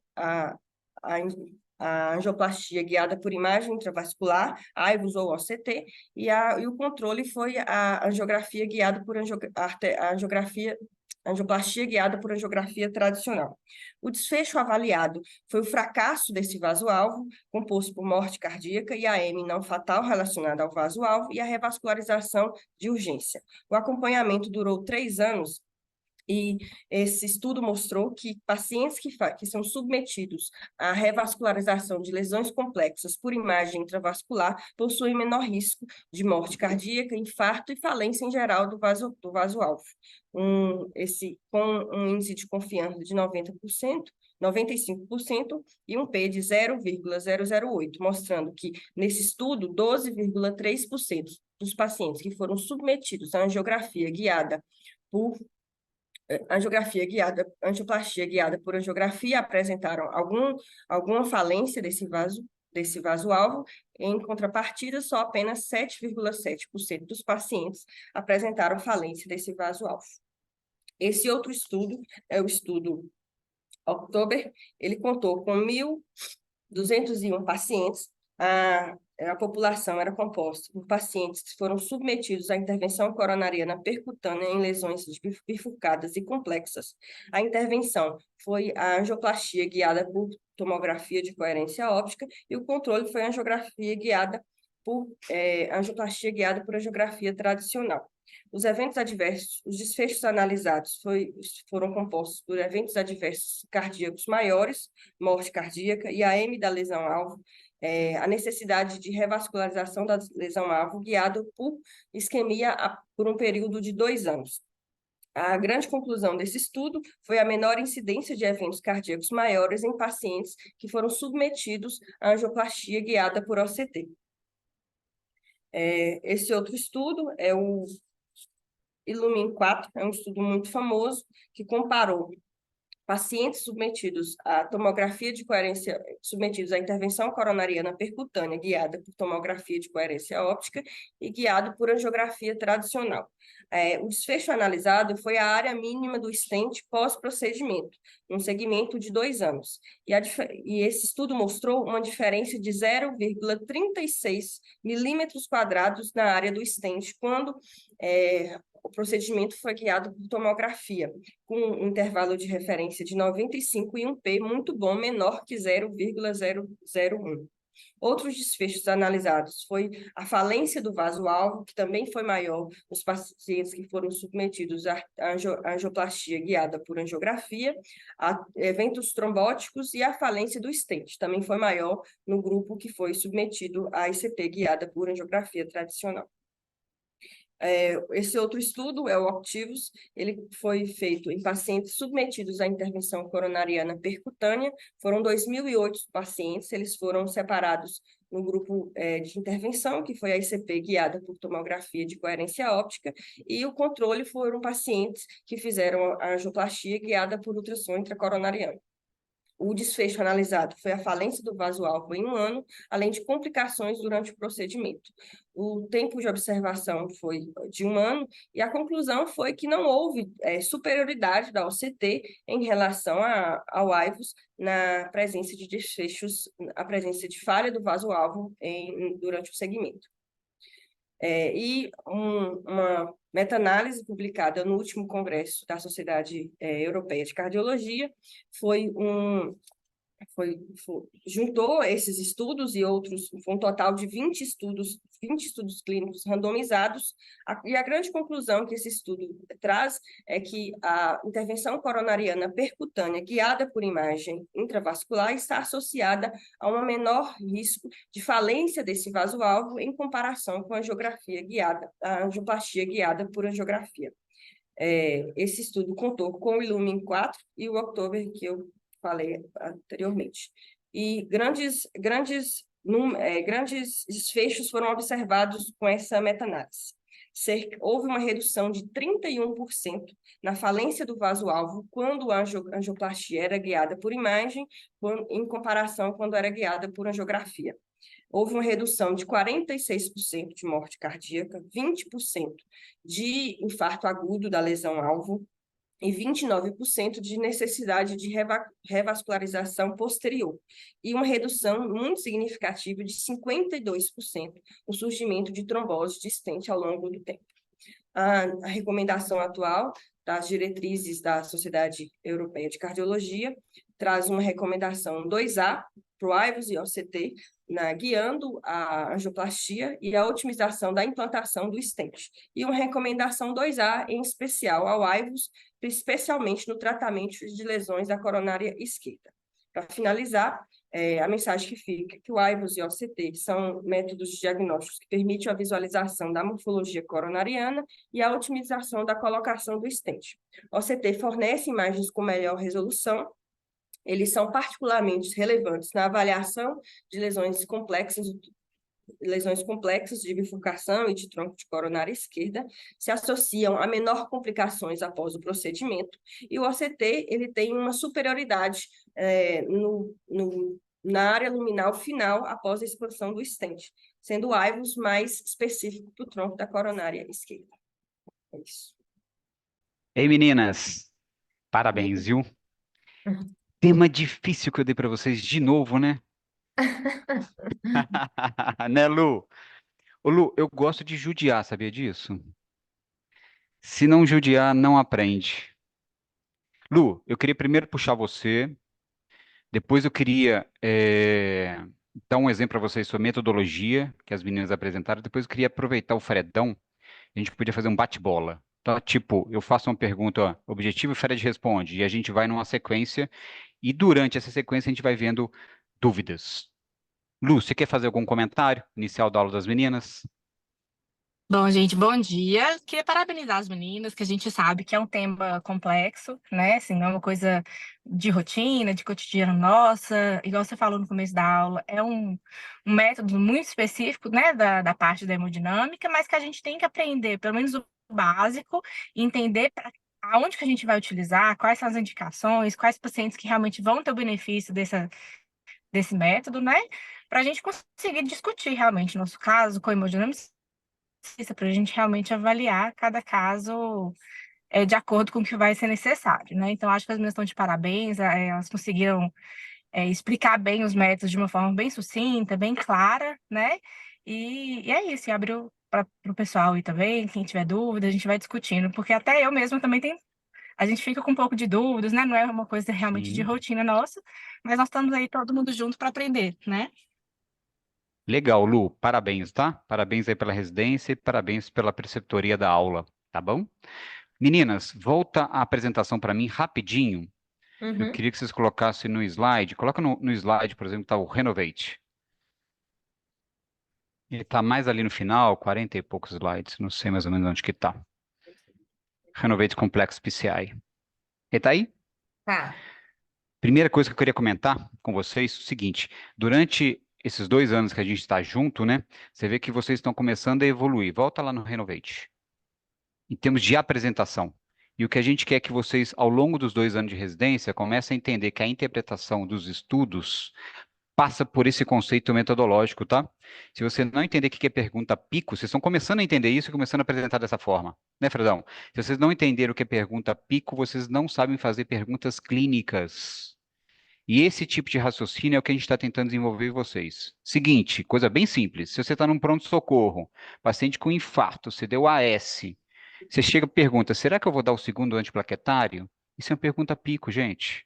angioplastia guiada por imagem intravascular, AIVUS ou OCT, e o controle foi a angiografia guiada por angioplastia guiada por angiografia tradicional. O desfecho avaliado foi o fracasso desse vaso-alvo, composto por morte cardíaca e AM não fatal relacionada ao vaso-alvo e a revascularização de urgência. O acompanhamento durou 3 anos, e esse estudo mostrou que pacientes que são submetidos à revascularização de lesões complexas por imagem intravascular possuem menor risco de morte cardíaca, infarto e falência em geral do vaso-alvo. Com um índice de confiança de 90%, 95% e um P de 0,008, mostrando que, nesse estudo, 12,3% dos pacientes que foram submetidos à angioplastia guiada por angiografia apresentaram alguma falência desse vaso-alvo. Em contrapartida, só apenas 7,7% dos pacientes apresentaram falência desse vaso-alvo. Esse outro estudo é o estudo October, ele contou com 1.201 pacientes. a população era composta por pacientes que foram submetidos à intervenção coronariana percutânea em lesões bifurcadas e complexas. A intervenção foi a angioplastia guiada por tomografia de coerência óptica e o controle foi a angiografia guiada por angioplastia guiada por angiografia tradicional. Os eventos adversos, os desfechos analisados foram compostos por eventos adversos cardíacos maiores, morte cardíaca e AM da lesão-alvo, a necessidade de revascularização da lesão-alvo guiado por isquemia por um período de 2 anos. A grande conclusão desse estudo foi a menor incidência de eventos cardíacos maiores em pacientes que foram submetidos à angioplastia guiada por OCT. Esse outro estudo é o Illumin 4, é um estudo muito famoso que comparou pacientes submetidos à tomografia de coerência, submetidos à intervenção coronariana percutânea guiada por tomografia de coerência óptica e guiado por angiografia tradicional. O desfecho analisado foi a área mínima do stent pós-procedimento, num segmento de 2 anos. E esse estudo mostrou uma diferença de 0,36 milímetros quadrados na área do stent, quando o procedimento foi guiado por tomografia, com um intervalo de referência de 95 e um P muito bom, menor que 0,001. Outros desfechos analisados foi a falência do vaso-alvo, que também foi maior nos pacientes que foram submetidos à angioplastia guiada por angiografia, a eventos trombóticos e a falência do stent, também foi maior no grupo que foi submetido à ICT guiada por angiografia tradicional. Esse outro estudo é o Optivus, ele foi feito em pacientes submetidos à intervenção coronariana percutânea, foram 2.008 pacientes, eles foram separados no grupo de intervenção, que foi a ICP guiada por tomografia de coerência óptica, e o controle foram pacientes que fizeram a angioplastia guiada por ultrassom intracoronariano. O desfecho analisado foi a falência do vaso-alvo em 1 ano, além de complicações durante o procedimento. O tempo de observação foi de 1 ano e a conclusão foi que não houve superioridade da OCT em relação ao AIVUS na presença de desfechos, a presença de falha do vaso-alvo durante o segmento. Uma meta-análise publicada no último congresso da Sociedade Europeia de Cardiologia juntou esses estudos e outros, foi um total de 20 estudos clínicos randomizados, e a grande conclusão que esse estudo traz é que a intervenção coronariana percutânea guiada por imagem intravascular está associada a um menor risco de falência desse vaso-alvo em comparação com a angioplastia guiada por angiografia. Esse estudo contou com o Illumin 4 e o October, que eu falei anteriormente. E grandes desfechos foram observados com essa meta-análise. Houve uma redução de 31% na falência do vaso-alvo quando a angioplastia era guiada por imagem, em comparação quando era guiada por angiografia. Houve uma redução de 46% de morte cardíaca, 20% de infarto agudo da lesão-alvo, e 29% de necessidade de revascularização posterior, e uma redução muito significativa de 52% no surgimento de trombose de stent ao longo do tempo. A recomendação atual das diretrizes da Sociedade Europeia de Cardiologia traz uma recomendação 2A para o AIVUS e OCT, guiando a angioplastia e a otimização da implantação do stent, e uma recomendação 2A em especial ao AIVUS, especialmente no tratamento de lesões da coronária esquerda. Para finalizar, a mensagem que fica é que o AIVUS e o OCT são métodos diagnósticos que permitem a visualização da morfologia coronariana e a otimização da colocação do stent. O OCT fornece imagens com melhor resolução. Eles são particularmente relevantes na avaliação de lesões complexas de bifurcação e de tronco de coronária esquerda, se associam a menor complicações após o procedimento, e o OCT ele tem uma superioridade na área luminal final após a expansão do stent, sendo o AIVUS mais específico para o tronco da coronária esquerda. É isso. Ei, meninas, parabéns, viu? Tema difícil que eu dei para vocês de novo, né? Né, Lu? Ô, Lu, eu gosto de judiar, sabia disso? Se não judiar, não aprende. Lu, eu queria primeiro puxar você, depois eu queria dar um exemplo para vocês sobre metodologia que as meninas apresentaram, depois eu queria aproveitar o Fredão, a gente podia fazer um bate-bola. Tá? Tipo, eu faço uma pergunta, ó, objetivo, e o Fred responde, e a gente vai numa sequência, e durante essa sequência a gente vai vendo dúvidas. Lu, você quer fazer algum comentário inicial da aula das meninas? Bom, gente, bom dia. Queria parabenizar as meninas, que a gente sabe que é um tema complexo, né? Assim, não é uma coisa de rotina, de cotidiano nossa. Igual você falou no começo da aula, é um método muito específico, né, da parte da hemodinâmica, mas que a gente tem que aprender, pelo menos o básico, e entender aonde que a gente vai utilizar, quais são as indicações, quais pacientes que realmente vão ter o benefício desse método, né? Para a gente conseguir discutir realmente nosso caso com hemodinâmica para a gente realmente avaliar cada caso de acordo com o que vai ser necessário, né? Então, acho que as meninas estão de parabéns, elas conseguiram explicar bem os métodos de uma forma bem sucinta, bem clara, né? E é isso, e abriu para o pessoal aí também, quem tiver dúvida, a gente vai discutindo, porque até eu mesma também tenho, a gente fica com um pouco de dúvidas, né? Não é uma coisa realmente de Sim. rotina nossa, mas nós estamos aí todo mundo junto para aprender, né? Legal, Lu, parabéns, tá? Parabéns aí pela residência e parabéns pela preceptoria da aula, tá bom? Meninas, volta a apresentação para mim rapidinho. Eu Uhum. queria que vocês colocassem no slide. Coloca no slide, por exemplo, está o Renovate. Ele está mais ali no final, 40 e poucos slides. Não sei mais ou menos onde que está. Renovate Complex PCI. Ele está aí? Tá. Primeira coisa que eu queria comentar com vocês, é o seguinte. Durante esses 2 anos que a gente está junto, né? Você vê que vocês estão começando a evoluir. Volta lá no Renovate. Em termos de apresentação. E o que a gente quer é que vocês, ao longo dos 2 anos de residência, comecem a entender que a interpretação dos estudos passa por esse conceito metodológico, tá? Se você não entender o que é pergunta pico, vocês estão começando a entender isso e começando a apresentar dessa forma, né, Fredão? Se vocês não entenderem o que é pergunta pico, vocês não sabem fazer perguntas clínicas. E esse tipo de raciocínio é o que a gente está tentando desenvolver em vocês. Seguinte, coisa bem simples. Se você está num pronto-socorro, paciente com infarto, você deu AS, você chega e pergunta, será que eu vou dar o segundo antiplaquetário? Isso é uma pergunta pico, gente.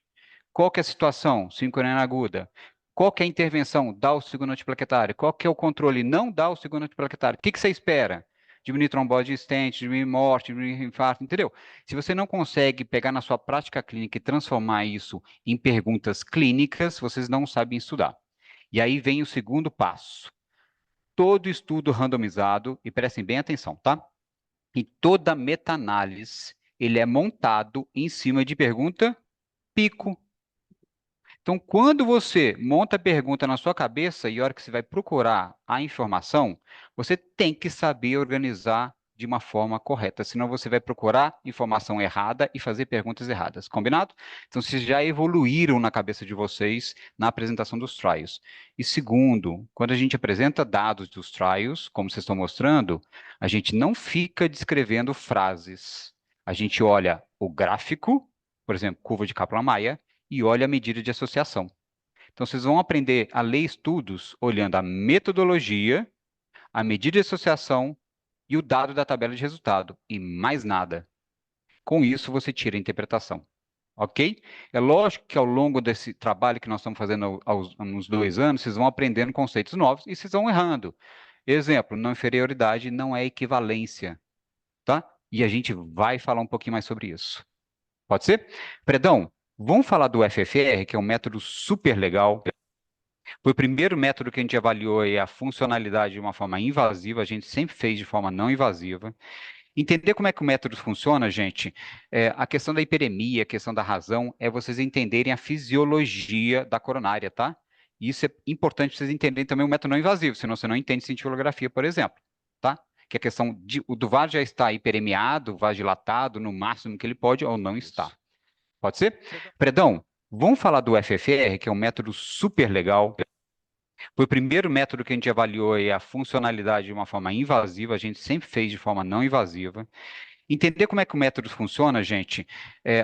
Qual que é a situação? Sincronina aguda. Qual que é a intervenção? Dá o segundo antiplaquetário. Qual que é o controle? Não dá o segundo antiplaquetário. O que que você espera? Diminuir trombose de stent, diminuir morte, diminuir infarto, entendeu? Se você não consegue pegar na sua prática clínica e transformar isso em perguntas clínicas, vocês não sabem estudar. E aí vem o segundo passo. Todo estudo randomizado, e prestem bem atenção, tá? E toda meta-análise, ele é montado em cima de pergunta pico. Então, quando você monta a pergunta na sua cabeça e a hora que você vai procurar a informação, você tem que saber organizar de uma forma correta, senão você vai procurar informação errada e fazer perguntas erradas, combinado? Então, vocês já evoluíram na cabeça de vocês na apresentação dos trials. E segundo, quando a gente apresenta dados dos trials, como vocês estão mostrando, a gente não fica descrevendo frases. A gente olha o gráfico, por exemplo, curva de Kaplan-Meier, e olha a medida de associação. Então, vocês vão aprender a ler estudos olhando a metodologia, a medida de associação e o dado da tabela de resultado, e mais nada. Com isso, você tira a interpretação. Ok? É lógico que ao longo desse trabalho que nós estamos fazendo nos 2 anos, vocês vão aprendendo conceitos novos e vocês vão errando. Exemplo, não inferioridade não é equivalência, tá? E a gente vai falar um pouquinho mais sobre isso. Pode ser? Predão, vamos falar do FFR, que é um método super legal. Foi o primeiro método que a gente avaliou aí a funcionalidade de uma forma invasiva, a gente sempre fez de forma não invasiva. Entender como é que o método funciona, gente, a questão da hiperemia, a questão da razão, é vocês entenderem a fisiologia da coronária, tá? E isso é importante vocês entenderem também o método não invasivo, senão você não entende cintilografia, por exemplo, tá? Que a questão do vaso já está hiperemiado, vasodilatado no máximo que ele pode ou não está. Pode ser? Predão, vamos falar do FFR, que é um método super legal. Foi o primeiro método que a gente avaliou aí a funcionalidade de uma forma invasiva, a gente sempre fez de forma não invasiva. Entender como é que o método funciona, gente,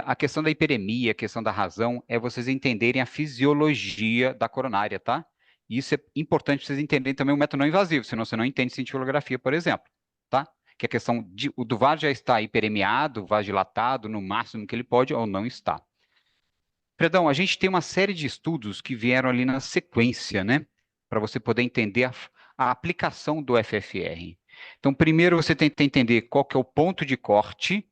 a questão da hiperemia, a questão da razão, é vocês entenderem a fisiologia da coronária, tá? E isso é importante para vocês entenderem também o método não invasivo, senão você não entende cintilografia, por exemplo, tá? Que a questão do vaso já está hiperemiado, vasodilatado, no máximo que ele pode, ou não está. Fredão, a gente tem uma série de estudos que vieram ali na sequência, né? Para você poder entender a aplicação do FFR. Então, primeiro você tem que entender qual que é o ponto de corte,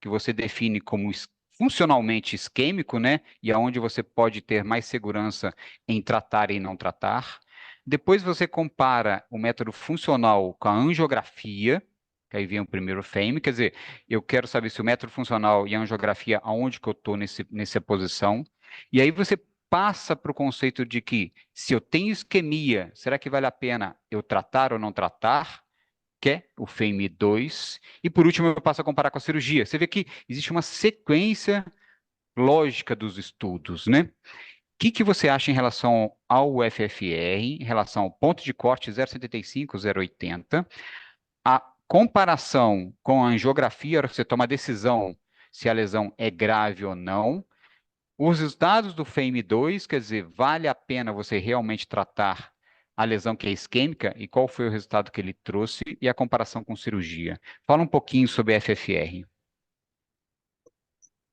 que você define como funcionalmente isquêmico, né? E aonde você pode ter mais segurança em tratar e não tratar. Depois você compara o método funcional com a angiografia, que aí vem o primeiro frame, quer dizer, eu quero saber se o método funcional e a angiografia, aonde que eu estou nessa posição. E aí você passa para o conceito de que, se eu tenho isquemia, será que vale a pena eu tratar ou não tratar? Que é o FAME2, e por último eu passo a comparar com a cirurgia. Você vê que existe uma sequência lógica dos estudos, né? O que você acha em relação ao FFR, em relação ao ponto de corte 0,75, 0,80, a comparação com a angiografia, você toma a decisão se a lesão é grave ou não, os resultados do FAME2, quer dizer, vale a pena você realmente tratar a lesão que é isquêmica e qual foi o resultado que ele trouxe e a comparação com cirurgia. Fala um pouquinho sobre FFR.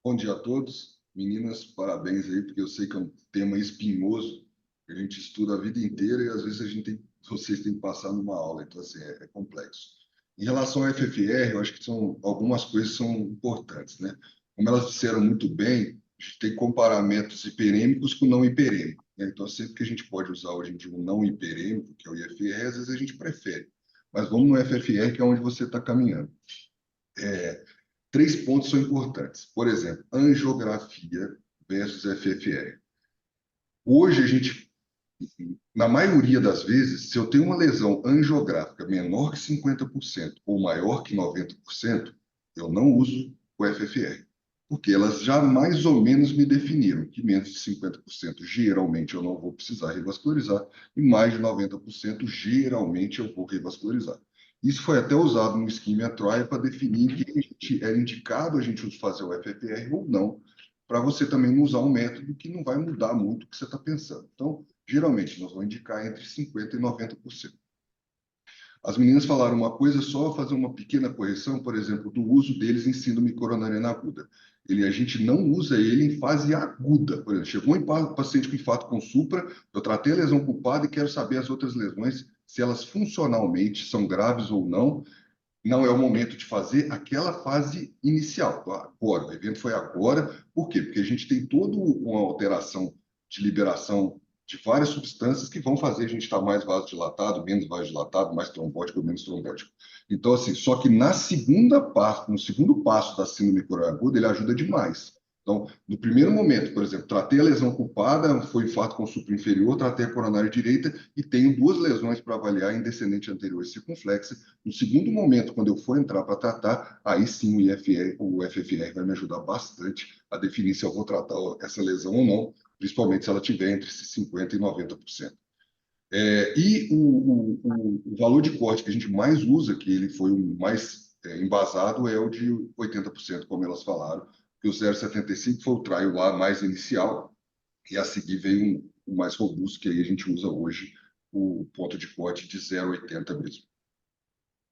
Bom dia a todos. Meninas, parabéns aí, porque eu sei que é um tema espinhoso, que a gente estuda a vida inteira e às vezes vocês têm que passar numa aula, então assim, é complexo. Em relação ao FFR, eu acho que algumas coisas são importantes, né? Como elas disseram muito bem, a gente tem comparamentos hiperêmicos com não hiperêmicos, né? Então, sempre que a gente pode usar hoje em dia um não hiperêmico, que é o IFR, às vezes a gente prefere. Mas vamos no FFR, que é onde você está caminhando. Três pontos são importantes. Por exemplo, angiografia versus FFR. Hoje, na maioria das vezes, se eu tenho uma lesão angiográfica menor que 50% ou maior que 90%, eu não uso o FFR, porque elas já mais ou menos me definiram que menos de 50% geralmente eu não vou precisar revascularizar e mais de 90% geralmente eu vou revascularizar. Isso foi até usado no Ischemia Trial para definir que era indicado a gente fazer o FFR ou não, para você também não usar um método que não vai mudar muito o que você está pensando. Então, geralmente, nós vamos indicar entre 50% e 90%. As meninas falaram uma coisa, só fazer uma pequena correção, por exemplo, do uso deles em síndrome coronariana aguda. A gente não usa ele em fase aguda. Por exemplo, chegou um paciente com infarto com supra, eu tratei a lesão culpada e quero saber as outras lesões, se elas funcionalmente são graves ou não. Não é o momento de fazer aquela fase inicial. Agora, o evento foi agora. Por quê? Porque a gente tem toda uma alteração de liberação de várias substâncias que vão fazer a gente estar mais vasodilatado, menos vasodilatado, mais trombótico ou menos trombótico. Então, assim, só que no segundo passo da síndrome coronariana aguda, ele ajuda demais. Então, no primeiro momento, por exemplo, tratei a lesão culpada, foi infarto com supra inferior, tratei a coronária direita e tenho duas lesões para avaliar em descendente anterior e circunflexa. No segundo momento, quando eu for entrar para tratar, aí sim o FFR vai me ajudar bastante a definir se eu vou tratar essa lesão ou não, principalmente se ela tiver entre 50% e 90%. O valor de corte que a gente mais usa, que ele foi o mais embasado, é o de 80%, como elas falaram, que o 0,75 foi o trial lá mais inicial, e a seguir veio o mais robusto, que aí a gente usa hoje o ponto de corte de 0,80 mesmo.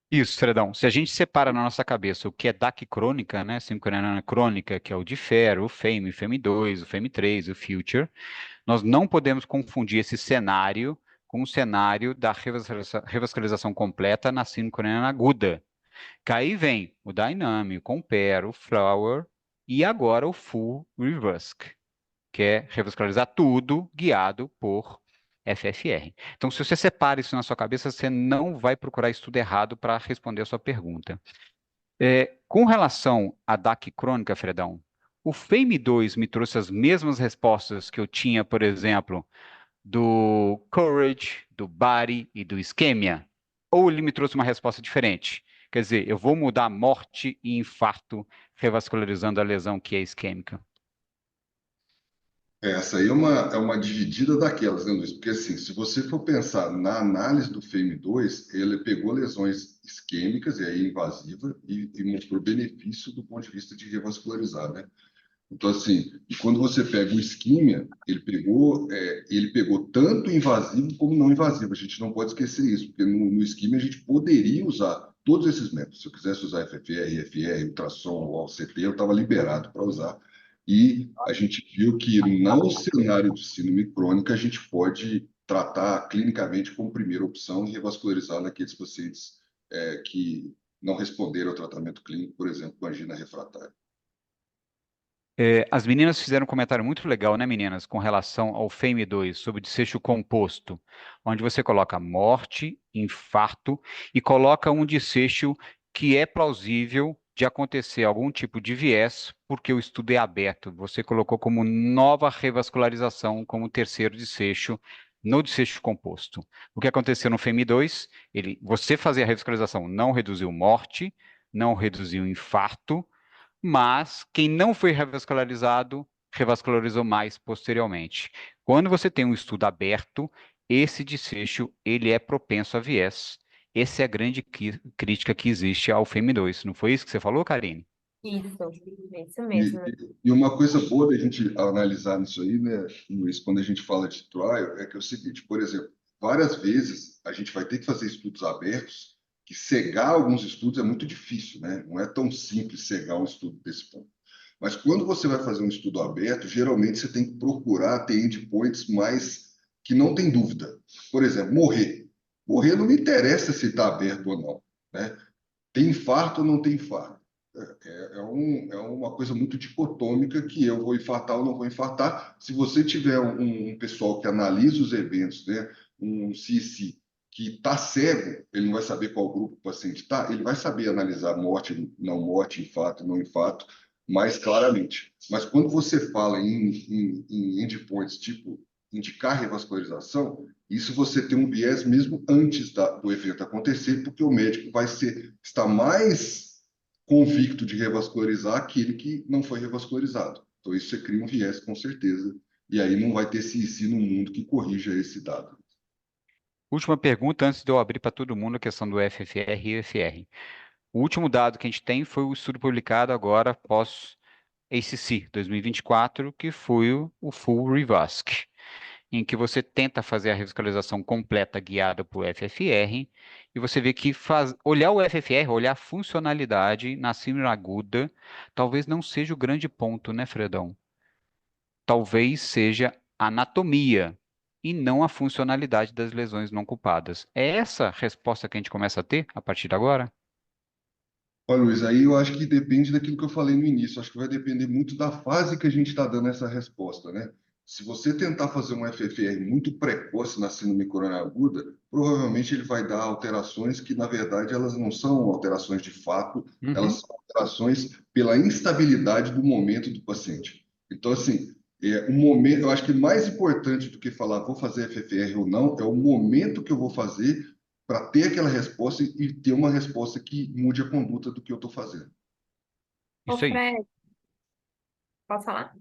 Isso, Fredão. Se a gente separa na nossa cabeça o que é DAC crônica, né, síndrome crônica, que é o DIFER, o FAME, o FAME2, o FAME3, o FUTURE, nós não podemos confundir esse cenário com o cenário da revascularização completa na síndrome coronariana aguda. Que aí vem o Dynamic, o Compare, o Flower e agora o Full Revasc, que é revascularizar tudo guiado por FFR. Então, se você separa isso na sua cabeça, você não vai procurar estudo errado para responder a sua pergunta. Com relação à DAC crônica, Fredão, o FAME2 me trouxe as mesmas respostas que eu tinha, por exemplo, do Courage, do Body e do Ischemia? Ou ele me trouxe uma resposta diferente? Quer dizer, eu vou mudar morte e infarto revascularizando a lesão que é isquêmica. Essa aí é uma dividida daquelas, né, Luiz? Porque, assim, se você for pensar na análise do FAME2, ele pegou lesões isquêmicas, e aí invasiva, e mostrou benefício do ponto de vista de revascularizar, né? Então, assim, e quando você pega o isquímia, ele pegou tanto invasivo como não invasivo. A gente não pode esquecer isso, porque no isquímia a gente poderia usar todos esses métodos. Se eu quisesse usar FFR, IFR, ultrassom, OCT, eu estava liberado para usar. E a gente viu que no cenário de síndrome crônica a gente pode tratar clinicamente como primeira opção e revascularizar naqueles pacientes que não responderam ao tratamento clínico, por exemplo, com angina refratária. As meninas fizeram um comentário muito legal, né, meninas, com relação ao FAME2, sobre o desfecho composto, onde você coloca morte, infarto e coloca um desfecho que é plausível de acontecer algum tipo de viés, porque o estudo é aberto. Você colocou como nova revascularização, como terceiro desfecho no desfecho composto. O que aconteceu no FAME2, você fazer a revascularização não reduziu morte, não reduziu infarto, mas quem não foi revascularizado, revascularizou mais posteriormente. Quando você tem um estudo aberto, esse desfecho ele é propenso a viés. Essa é a grande crítica que existe ao FEM2. Não foi isso que você falou, Karine? Isso, é isso E, mesmo. e uma coisa boa da gente analisar nisso aí, né, Luiz, quando a gente fala de trial, é que é o seguinte, por exemplo, várias vezes a gente vai ter que fazer estudos abertos, que cegar alguns estudos é muito difícil, né? Não é tão simples cegar um estudo desse ponto. Mas quando você vai fazer um estudo aberto, geralmente você tem que procurar ter endpoints mais que não tem dúvida. Por exemplo, morrer. Morrer não me interessa se está aberto ou não, né? Tem infarto ou não tem infarto? É uma coisa muito dicotômica que eu vou infartar ou não vou infartar. Se você tiver um pessoal que analisa os eventos, né, um CIC que está cego, ele não vai saber qual grupo o paciente está, ele vai saber analisar morte, infarto, não infarto, mais claramente. Mas quando você fala em endpoints, tipo indicar revascularização, isso você tem um viés mesmo antes do evento acontecer, porque o médico estar mais convicto de revascularizar aquele que não foi revascularizado. Então, isso você cria um viés, com certeza, e aí não vai ter esse no mundo que corrija esse dado. Última pergunta, antes de eu abrir para todo mundo a questão do FFR e EFR. O último dado que a gente tem foi o estudo publicado agora após ACC 2024, que foi o Full Revasc, em que você tenta fazer a revascularização completa guiada por FFR, e você vê que olhar o FFR, olhar a funcionalidade na síndrome aguda, talvez não seja o grande ponto, né, Fredão? Talvez seja a anatomia e não a funcionalidade das lesões não culpadas. É essa a resposta que a gente começa a ter a partir de agora? Olha, Luiz, aí eu acho que depende daquilo que eu falei no início. Acho que vai depender muito da fase que a gente está dando essa resposta, né? Se você tentar fazer um FFR muito precoce na síndrome coronariana aguda, provavelmente ele vai dar alterações que, na verdade, elas não são alterações de fato, elas Uhum. são alterações pela instabilidade do momento do paciente. Então, assim, o momento, eu acho que mais importante do que falar vou fazer FFR ou não, é o momento que eu vou fazer para ter aquela resposta e ter uma resposta que mude a conduta do que eu estou fazendo. Ô, Isso aí. Fred, posso falar?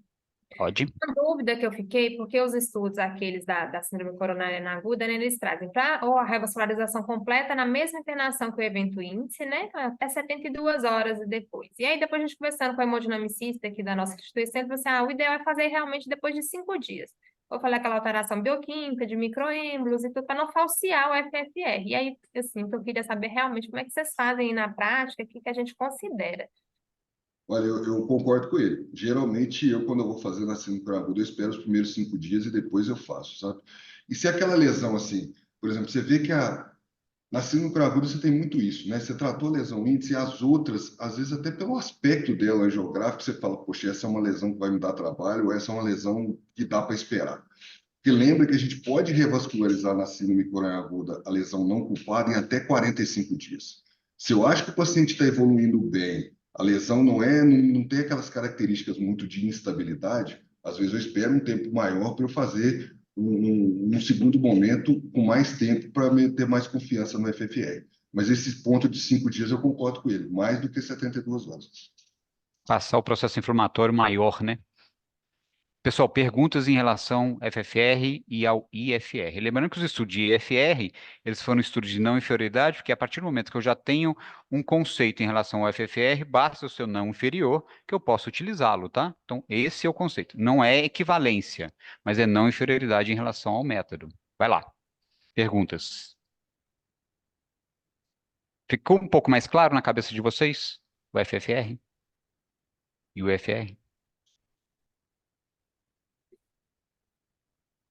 Pode. Uma dúvida que eu fiquei, porque os estudos, aqueles da síndrome coronariana aguda, né, eles trazem ou a revascularização completa na mesma internação que o evento índice, né, até 72 horas depois. E aí, depois a gente conversando com a hemodinamicista aqui da nossa instituição, ele falou assim, o ideal é fazer realmente depois de 5 dias. Vou falar aquela alteração bioquímica, de microêmbolos e tudo, para não falsear o FFR. E aí, assim, eu queria saber realmente como é que vocês fazem aí na prática, o que a gente considera. Olha, eu concordo com ele. Geralmente, quando eu vou fazer na síndrome aguda, eu espero os primeiros 5 dias e depois eu faço, sabe? E se aquela lesão, assim, por exemplo, você vê que na síndrome aguda você tem muito isso, né? Você tratou a lesão índice e as outras, às vezes até pelo aspecto dela geográfico, você fala, poxa, essa é uma lesão que vai me dar trabalho, ou essa é uma lesão que dá para esperar. Porque lembra que a gente pode revascularizar na síndrome coronariana aguda a lesão não culpada em até 45 dias. Se eu acho que o paciente está evoluindo bem, a lesão não tem aquelas características muito de instabilidade, às vezes eu espero um tempo maior para eu fazer um segundo momento com mais tempo para ter mais confiança no FFR. Mas esse ponto de 5 dias eu concordo com ele, mais do que 72 horas. Passar o processo inflamatório maior, né? Pessoal, perguntas em relação ao FFR e ao IFR. Lembrando que os estudos de IFR, eles foram estudos de não inferioridade, porque a partir do momento que eu já tenho um conceito em relação ao FFR, basta o seu não inferior que eu possa utilizá-lo, tá? Então, esse é o conceito. Não é equivalência, mas é não inferioridade em relação ao método. Vai lá. Perguntas. Ficou um pouco mais claro na cabeça de vocês? O FFR e o IFR?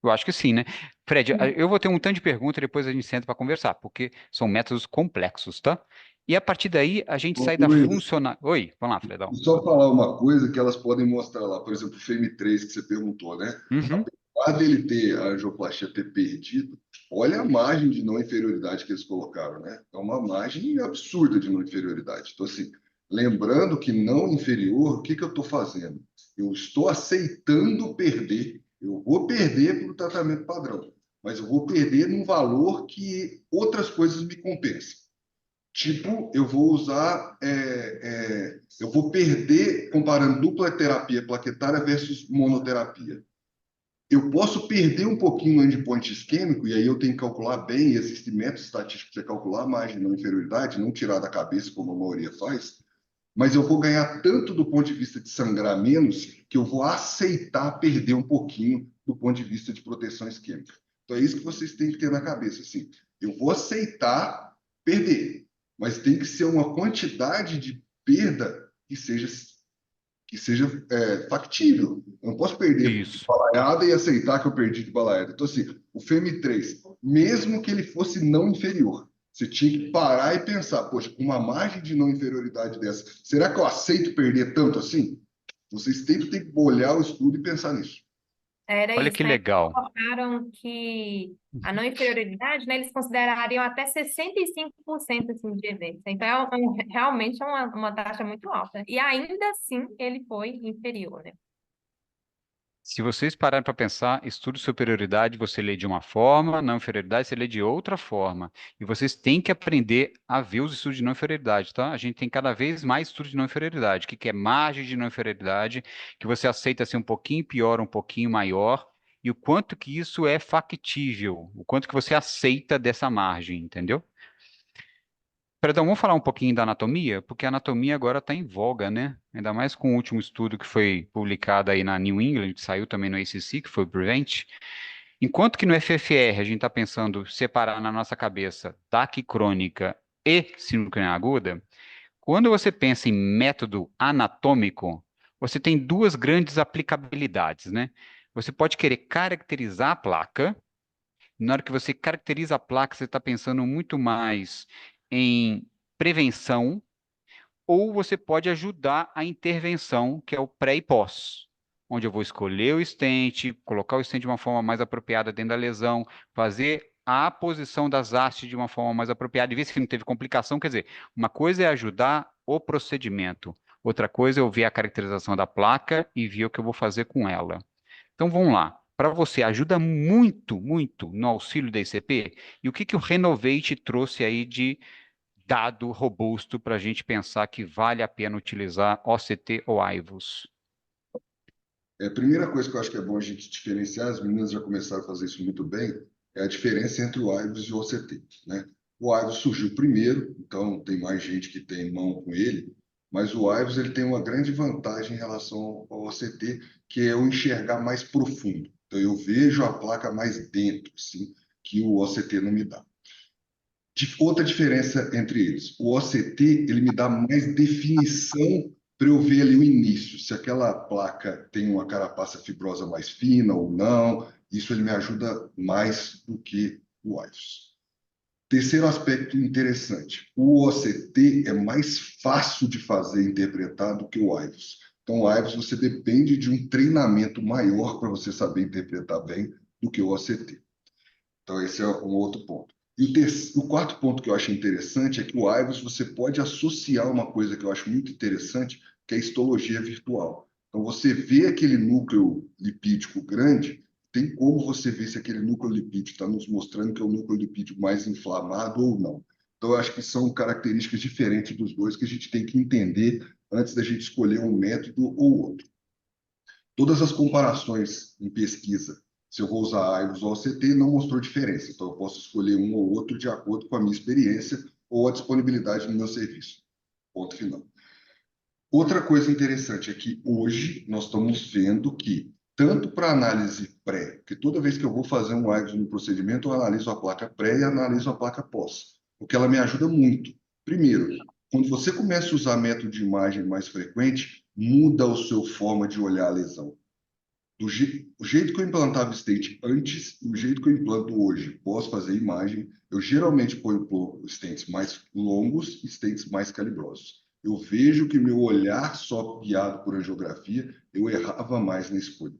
Eu acho que sim, né? Fred, eu vou ter um tanto de pergunta e depois a gente senta para conversar, porque são métodos complexos, tá? E a partir daí a gente Ô, sai da Luiz, funcional. Oi, vamos lá, Fredão. só falar uma coisa que elas podem mostrar lá, por exemplo, o FEM3 que você perguntou, né? Uhum. Apesar dele ter a angioplastia ter perdido, olha a margem de não inferioridade que eles colocaram, né? É uma margem absurda de não inferioridade. Então, assim, lembrando que não inferior, o que que eu estou fazendo? Eu estou aceitando perder. Eu vou perder pelo tratamento padrão, mas eu vou perder num valor que outras coisas me compensam. Tipo, eu vou usar, eu vou perder comparando dupla terapia plaquetária versus monoterapia. Eu posso perder um pouquinho no endpoint isquêmico, e aí eu tenho que calcular bem, existem métodos estatísticos para calcular a margem de não inferioridade, não tirar da cabeça como a maioria faz, mas eu vou ganhar tanto do ponto de vista de sangrar menos, que eu vou aceitar perder um pouquinho do ponto de vista de proteção isquêmica. Então é isso que vocês têm que ter na cabeça, assim. Eu vou aceitar perder, mas tem que ser uma quantidade de perda que seja factível. Eu não posso perder de Isso. balaiada e aceitar que eu perdi de balaiada. Então, assim, o FEM3, mesmo que ele fosse não inferior, você tinha que parar e pensar, poxa, com uma margem de não inferioridade dessa, será que eu aceito perder tanto assim? Vocês têm que olhar o estudo e pensar nisso. Era Olha isso, que né? Eles legal. colocaram que a não inferioridade, né, eles considerariam até 65% assim, de eventos. Então, realmente é uma taxa muito alta. E ainda assim, ele foi inferior, né? Se vocês pararem para pensar, estudo de superioridade você lê de uma forma, não inferioridade você lê de outra forma. E vocês têm que aprender a ver os estudos de não inferioridade, tá? A gente tem cada vez mais estudos de não inferioridade. O que que é margem de não inferioridade, que você aceita ser um pouquinho pior, um pouquinho maior, e o quanto que isso é factível, o quanto que você aceita dessa margem, entendeu? Perdão, vamos falar um pouquinho da anatomia, porque a anatomia agora está em voga, né? Ainda mais com o último estudo que foi publicado aí na New England, que saiu também no ACC, que foi o Prevent. Enquanto que no FFR a gente está pensando separar na nossa cabeça TAC crônica e síndrome aguda, quando você pensa em método anatômico, você tem duas grandes aplicabilidades, né? Você pode querer caracterizar a placa. Na hora que você caracteriza a placa, você está pensando muito mais em prevenção, ou você pode ajudar a intervenção, que é o pré e pós, onde eu vou escolher o stent, colocar o stent de uma forma mais apropriada dentro da lesão, fazer a posição das hastes de uma forma mais apropriada e ver se não teve complicação. Quer dizer, uma coisa é ajudar o procedimento, outra coisa é eu ver a caracterização da placa e ver o que eu vou fazer com ela. Então vamos lá. Para você, ajuda muito, muito no auxílio da ICP? E o que que o Renovate trouxe aí de dado robusto para a gente pensar que vale a pena utilizar OCT ou AIVUS? A primeira coisa que eu acho que é bom a gente diferenciar, as meninas já começaram a fazer isso muito bem, é a diferença entre o IVUS e o OCT, né? O IVUS surgiu primeiro, então tem mais gente que tem mão com ele, mas o IVUS ele tem uma grande vantagem em relação ao OCT, que é eu enxergar mais profundo. Então eu vejo a placa mais dentro, assim, que o OCT não me dá. Outra diferença entre eles, o OCT ele me dá mais definição para eu ver ali o início, se aquela placa tem uma carapaça fibrosa mais fina ou não, isso ele me ajuda mais do que o IVUS. Terceiro aspecto interessante, o OCT é mais fácil de fazer e interpretar do que o IVUS. Então, o IVUS você depende de um treinamento maior para você saber interpretar bem do que o OCT. Então, esse é um outro ponto. E o quarto ponto que eu acho interessante é que o IVUS você pode associar uma coisa que eu acho muito interessante, que é a histologia virtual. Então, você vê aquele núcleo lipídico grande, tem como você ver se aquele núcleo lipídico está nos mostrando que é o núcleo lipídico mais inflamado ou não. Então, eu acho que são características diferentes dos dois que a gente tem que entender antes da gente escolher um método ou outro. Todas as comparações em pesquisa, se eu vou usar AIVOS ou OCT, não mostrou diferença. Então, eu posso escolher um ou outro de acordo com a minha experiência ou a disponibilidade do meu serviço. Ponto final. Outra coisa interessante é que hoje nós estamos vendo que, tanto para análise pré, que toda vez que eu vou fazer um AIVOS no procedimento, eu analiso a placa pré e analiso a placa pós, porque ela me ajuda muito. Primeiro, quando você começa a usar método de imagem mais frequente, muda a sua forma de olhar a lesão. O jeito que eu implantava stent antes e o jeito que eu implanto hoje, pós fazer imagem, eu geralmente ponho stents mais longos e stents mais calibrosos. Eu vejo que meu olhar só guiado por angiografia, eu errava mais na escolha.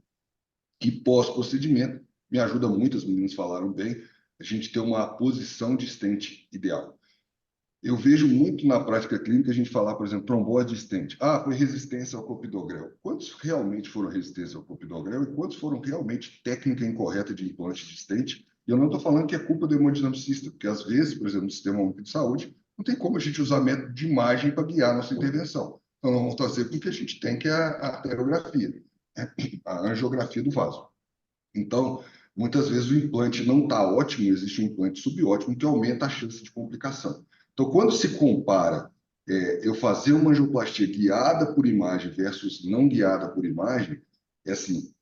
E pós-procedimento, me ajuda muito, as meninas falaram bem, a gente ter uma posição de stent ideal. Eu vejo muito na prática clínica a gente falar, por exemplo, trombose de stent. Ah, foi resistência ao clopidogrel. Quantos realmente foram resistência ao clopidogrel e quantos foram realmente técnica incorreta de implante de stent? E eu não estou falando que é culpa do hemodinamicista, porque às vezes, por exemplo, no Sistema Único de Saúde, não tem como a gente usar método de imagem para guiar a nossa intervenção. Então, nós vamos fazer com que a gente tem, que é a arteriografia, né? A angiografia do vaso. Então, muitas vezes o implante não está ótimo, existe um implante subótimo que aumenta a chance de complicação. Então, quando se compara eu fazer uma angioplastia guiada por imagem versus não guiada por imagem, é assim,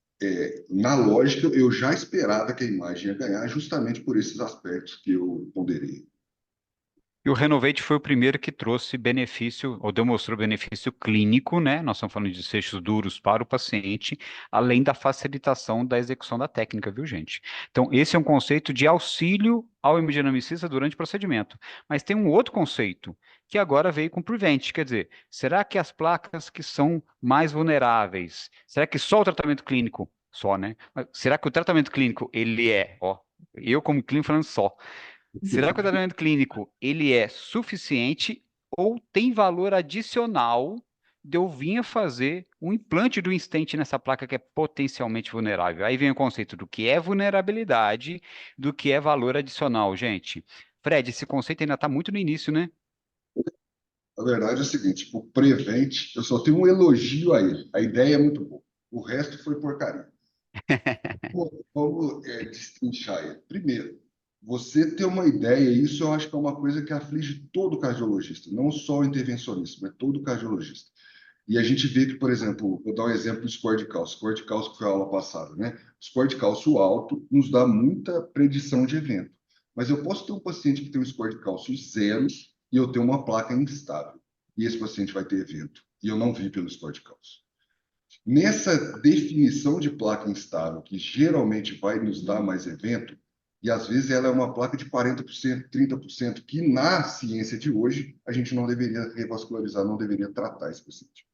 na lógica, eu já esperava que a imagem ia ganhar justamente por esses aspectos que eu ponderei. E o Renovate foi o primeiro que trouxe benefício, ou demonstrou benefício clínico, né? Nós estamos falando de desfechos duros para o paciente, além da facilitação da execução da técnica, viu, gente? Então, esse é um conceito de auxílio ao hemodinamicista durante o procedimento. Mas tem um outro conceito, que agora veio com o Prevent, quer dizer, será que as placas que são mais vulneráveis, será que só o tratamento clínico, só, né? Mas será que o tratamento clínico, ele eu como clínico falando só, será que o tratamento clínico ele é suficiente ou tem valor adicional de eu vir a fazer um implante do stent nessa placa que é potencialmente vulnerável? Aí vem o conceito do que é vulnerabilidade, do que é valor adicional, gente. Fred, esse conceito ainda está muito no início, né? A verdade é o seguinte, o Prevent, eu só tenho um elogio a ele. A ideia é muito boa. O resto foi porcaria. Vamos destrinchar ele. Primeiro, você ter uma ideia, isso eu acho que é uma coisa que aflige todo cardiologista, não só o intervencionista, mas todo cardiologista. E a gente vê que, por exemplo, vou dar um exemplo do score de cálcio. Score de cálcio que foi a aula passada, né? O score de cálcio alto nos dá muita predição de evento. Mas eu posso ter um paciente que tem um score de cálcio zero e eu tenho uma placa instável. E esse paciente vai ter evento. E eu não vi pelo score de cálcio. Nessa definição de placa instável, que geralmente vai nos dar mais evento, e às vezes ela é uma placa de 40%, 30%, que na ciência de hoje a gente não deveria revascularizar, não deveria tratar esse paciente.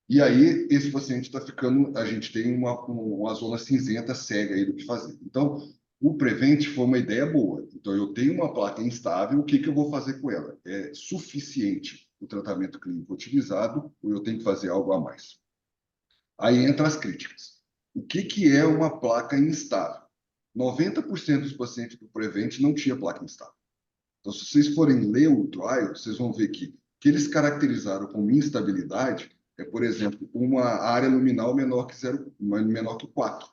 E aí esse paciente está ficando, a gente tem uma zona cinzenta cega aí do que fazer. Então, o Prevent foi uma ideia boa. Então, eu tenho uma placa instável, o que que eu vou fazer com ela? É suficiente o tratamento clínico utilizado ou eu tenho que fazer algo a mais? Aí entra as críticas. O que que é uma placa instável? 90% dos pacientes do Prevent não tinha placa instável. Então, se vocês forem ler o trial, vocês vão ver que eles caracterizaram como instabilidade por exemplo, uma área luminal menor que 4.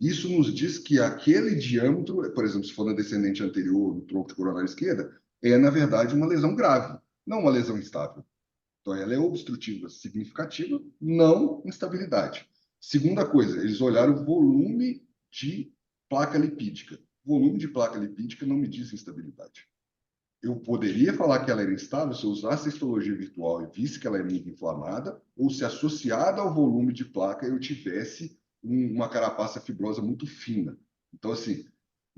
Isso nos diz que aquele diâmetro, por exemplo, se for na descendente anterior do tronco de coronária esquerda, é, na verdade, uma lesão grave, não uma lesão instável. Então, ela é obstrutiva significativa, não instabilidade. Segunda coisa, eles olharam o volume de placa lipídica. Volume de placa lipídica não me diz instabilidade. Eu poderia falar que ela era instável se eu usasse a histologia virtual e visse que ela é muito inflamada, ou se associada ao volume de placa eu tivesse uma carapaça fibrosa muito fina. Então, assim,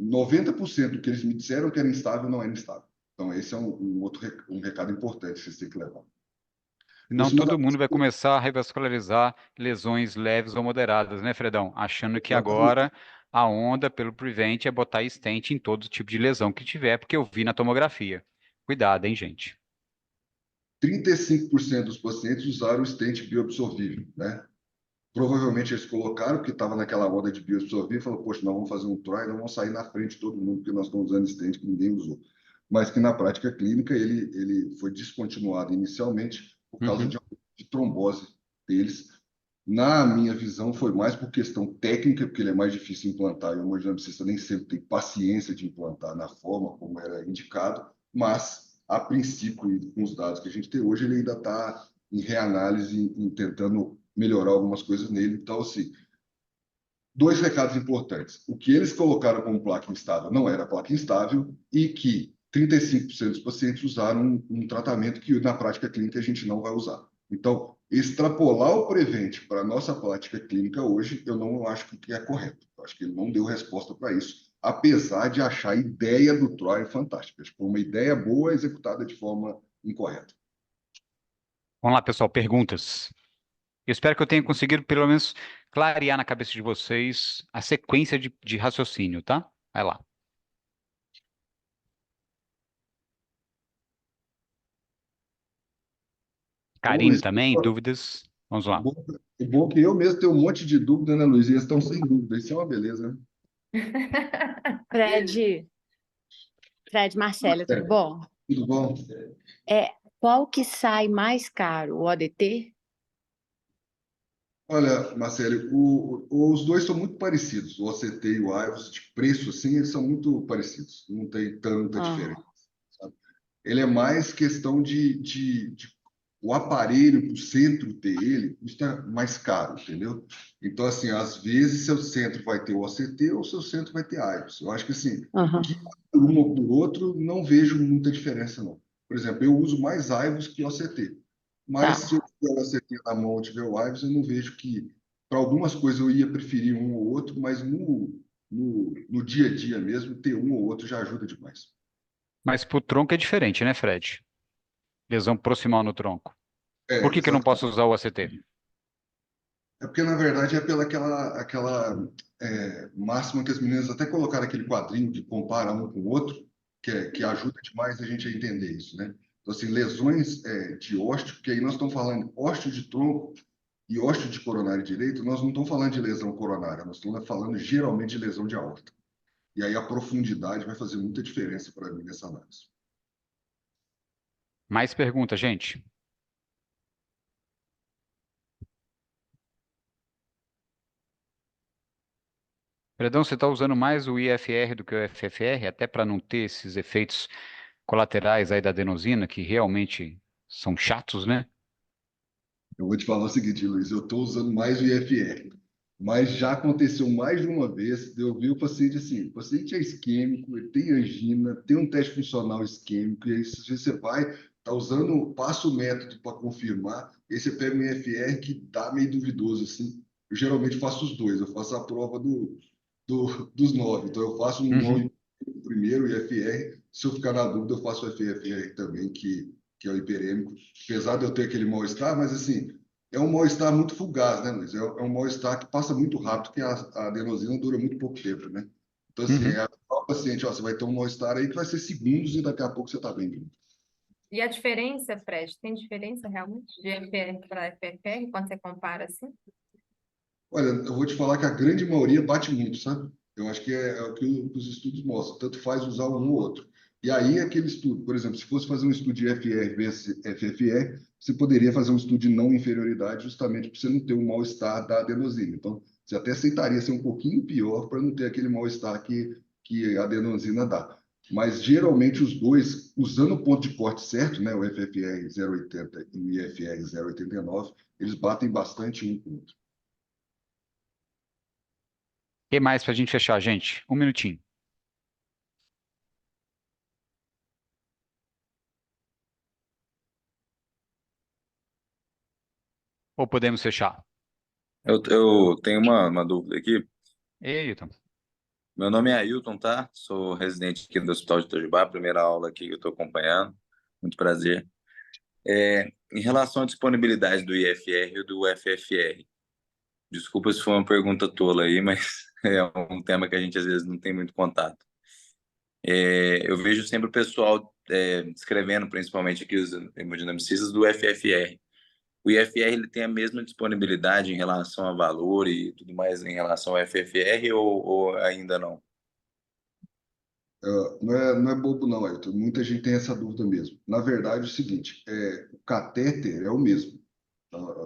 90% do que eles me disseram que era instável não era instável. Então, esse é um recado importante que vocês têm que levar. Não todo mundo vai começar a revascularizar lesões leves ou moderadas, né, Fredão? Achando que agora a onda pelo Prevent é botar stent em todo tipo de lesão que tiver, porque eu vi na tomografia. Cuidado, hein, gente? 35% dos pacientes usaram o stent bioabsorvível, né? Provavelmente eles colocaram, porque estava naquela onda de bioabsorvível, e falou, poxa, nós vamos fazer um trial, nós vamos sair na frente de todo mundo, porque nós estamos usando stent que ninguém usou. Mas que na prática clínica ele foi descontinuado inicialmente por causa de trombose deles, Na minha visão, foi mais por questão técnica, porque ele é mais difícil implantar, e o hemodinamicista nem sempre tem paciência de implantar na forma como era indicado, mas, a princípio, e com os dados que a gente tem hoje, ele ainda está em reanálise, tentando melhorar algumas coisas nele. Então, assim, dois recados importantes. O que eles colocaram como placa instável não era placa instável e que 35% dos pacientes usaram um tratamento que na prática clínica a gente não vai usar. Então, extrapolar o Prevent para a nossa prática clínica hoje, eu não acho que é correto. Eu acho que ele não deu resposta para isso, apesar de achar a ideia do Troy fantástica. Acho que foi uma ideia boa executada de forma incorreta. Vamos lá, pessoal, perguntas. Eu espero que eu tenha conseguido, pelo menos, clarear na cabeça de vocês a sequência de raciocínio, tá? Vai lá. Ô, Karine Luiz, também, dúvidas? Vamos lá. o bom é que eu mesmo tenho um monte de dúvida, né, Luiz? E eles estão sem dúvida. Isso é uma beleza, né? Fred, Marcela, tudo É, bom? tudo bom? É, qual que sai mais caro, o ODT? Olha, Marcelo, os dois são muito parecidos, o OCT e o IVOS, de preço, assim, eles são muito parecidos, não tem tanta diferença, Ah, sabe? Ele é mais questão o aparelho, o centro ter ele, custa mais caro, entendeu? Então, assim, às vezes seu centro vai ter o OCT ou seu centro vai ter IVOS. Eu acho que, assim, aham, guiar por um ou por outro, não vejo muita diferença, não. Por exemplo, eu uso mais IVOS que OCT. Mas se eu tá. tiver o OCT na mão ou tiver o IVOS, eu não vejo que, para algumas coisas, eu ia preferir um ou outro, mas no dia a dia mesmo, ter um ou outro já ajuda demais. Mas pro tronco é diferente, né, Fred? Lesão proximal no tronco. Por É, que que eu não posso usar o ACT? É porque, na verdade, é pela aquela máxima que as meninas até colocaram aquele quadrinho que compara um com o outro, que ajuda demais a gente a entender isso, né? Então, assim, lesões de ósteo, porque aí nós estamos falando ósteo de tronco e ósteo de coronário direito, nós não estamos falando de lesão coronária, nós estamos falando geralmente de lesão de aorta. E aí a profundidade vai fazer muita diferença para mim nessa análise. Mais perguntas, gente? Fredão, você está usando mais o IFR do que o FFR, até para não ter esses efeitos colaterais aí da adenosina, que realmente são chatos, né? Eu vou te falar o seguinte, Luiz, eu estou usando mais o IFR, mas já aconteceu mais de uma vez de eu ver o paciente assim, o paciente é isquêmico, ele tem angina, tem um teste funcional isquêmico, e aí se você vai, tá usando, passa o método para confirmar, e aí você pega um IFR que dá meio duvidoso, assim. Eu geralmente faço os dois, eu faço a prova dos 9, então eu faço um Uhum. não primeiro, o IFR, se eu ficar na dúvida, eu faço o FFR também, que é o hiperêmico, apesar de eu ter aquele mal-estar, mas assim, é um mal-estar muito fugaz, né, Luiz? É um mal-estar que passa muito rápido, que a adenosina dura muito pouco tempo, né? Então, assim, Uhum. é o paciente, ó, você vai ter um mal-estar aí que vai ser segundos e daqui a pouco você está bem. E a diferença, Fred, tem diferença realmente de FR para FFR quando você compara assim? Olha, eu vou te falar que a grande maioria bate muito, sabe? Eu acho que é o que os estudos mostram. Tanto faz usar um ou outro. E aí, aquele estudo, por exemplo, se fosse fazer um estudo de FR versus FFR, você poderia fazer um estudo de não inferioridade justamente para você não ter o mal-estar da adenosina. Então, você até aceitaria ser um pouquinho pior para não ter aquele mal-estar que a adenosina dá. Mas, geralmente, os dois, usando o ponto de corte certo, né, o FFR 0,80 e o IFR 0,89, eles batem bastante um com o outro. O que mais para a gente fechar, gente? Um minutinho. Ou podemos fechar? Eu tenho uma dúvida aqui. Eita. Meu nome é Ailton, tá? Sou residente aqui do Hospital de Itajubá, primeira aula aqui que eu estou acompanhando. Muito prazer. Em relação à disponibilidade do IFR e do FFR, desculpa se foi uma pergunta tola aí, mas é um tema que a gente às vezes não tem muito contato. Eu vejo sempre o pessoal descrevendo, principalmente aqui os hemodinamicistas, do FFR. O IFR ele tem a mesma disponibilidade em relação a valor e tudo mais em relação ao FFR ou ainda não? Não é bobo, não, Ailton. Muita gente tem essa dúvida mesmo. Na verdade, é o seguinte: o catéter é o mesmo.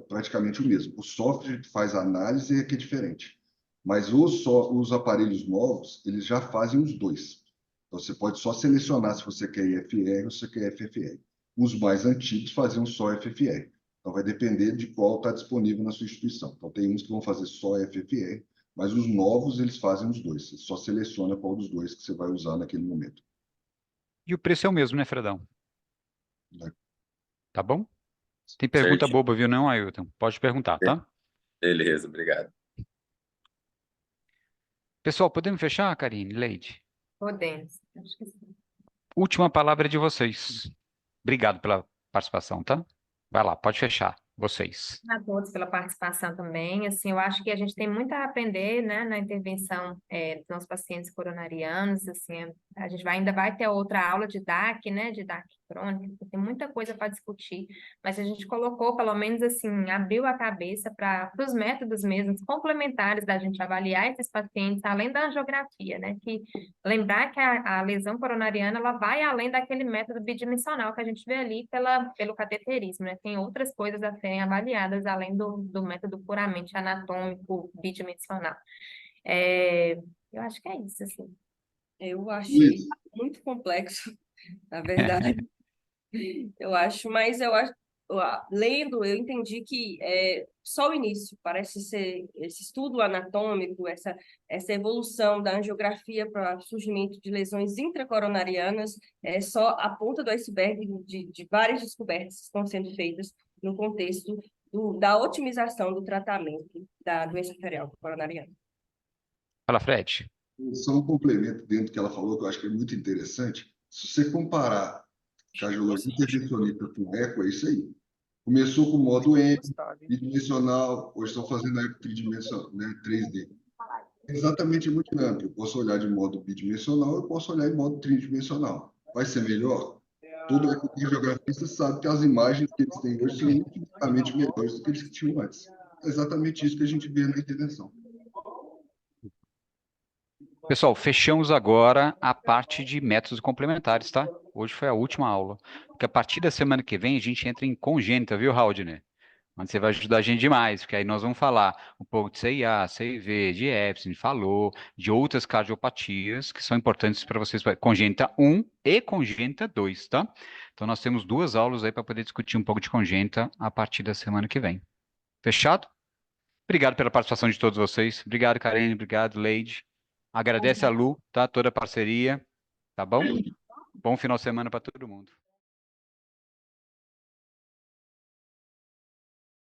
praticamente o mesmo. O software que faz a análise é que é diferente. Mas os aparelhos novos, eles já fazem os dois. Então, você pode só selecionar se você quer IFR ou se você quer FFR. Os mais antigos faziam só FFR. Então, vai depender de qual está disponível na sua instituição. Então, tem uns que vão fazer só FFR, mas os novos, eles fazem os dois. Você só seleciona qual dos dois que você vai usar naquele momento. E o preço é o mesmo, né, Fredão? Né? Tá bom? Tem pergunta Certinho. boba, viu, não, Ailton? Pode perguntar, tá? Beleza, obrigado. Pessoal, podemos fechar, Karine, Leide? Podemos. Acho que sim. Última palavra é de vocês. Obrigado pela participação, tá? Vai lá, pode fechar. Vocês. A todos pela participação também. Assim, eu acho que a gente tem muito a aprender, né, na intervenção dos nossos pacientes coronarianos. Assim, a gente ainda vai ter outra aula de DAC, né, de DAC crônica, tem muita coisa para discutir, mas a gente colocou, pelo menos assim, abriu a cabeça para os métodos mesmos complementares da gente avaliar esses pacientes, além da angiografia, né, que lembrar que a lesão coronariana, ela vai além daquele método bidimensional que a gente vê ali pelo cateterismo, né? Tem outras coisas a serem avaliadas além do método puramente anatômico bidimensional. Eu acho que é isso, assim. Eu achei muito complexo, na verdade. Mas lendo, eu entendi que é só o início, parece ser esse estudo anatômico, essa evolução da angiografia para o surgimento de lesões intracoronarianas, é só a ponta do iceberg de várias descobertas que estão sendo feitas no contexto da otimização do tratamento da doença arterial coronariana. Fala, Fred. Só um complemento dentro do que ela falou, que eu acho que é muito interessante. Se você comparar cardiologia intervencionista com eco, é isso aí. Começou com o modo M, bidimensional, hoje estão fazendo eco tridimensional, né, 3D. É exatamente hemodinâmica. Eu posso olhar de modo bidimensional, eu posso olhar em modo tridimensional. Vai ser melhor? Todo ecocardiografista sabe que as imagens que eles têm hoje são infinitamente melhores do que eles tinham antes. É exatamente isso que a gente vê na intervenção. Pessoal, fechamos agora a parte de métodos complementares, tá? Hoje foi a última aula. Porque a partir da semana que vem a gente entra em congênita, viu, Haldner? Onde você vai ajudar a gente demais, porque aí nós vamos falar um pouco de CIA, CIV, de Epstein, falou, de outras cardiopatias que são importantes para vocês, congênita 1 e congênita 2, tá? Então nós temos duas aulas aí para poder discutir um pouco de congênita a partir da semana que vem. Fechado? Obrigado pela participação de todos vocês. Obrigado, Karine. Obrigado, Leide. Agradece a Lu, tá? Toda a parceria, tá bom? Bom final de semana para todo mundo.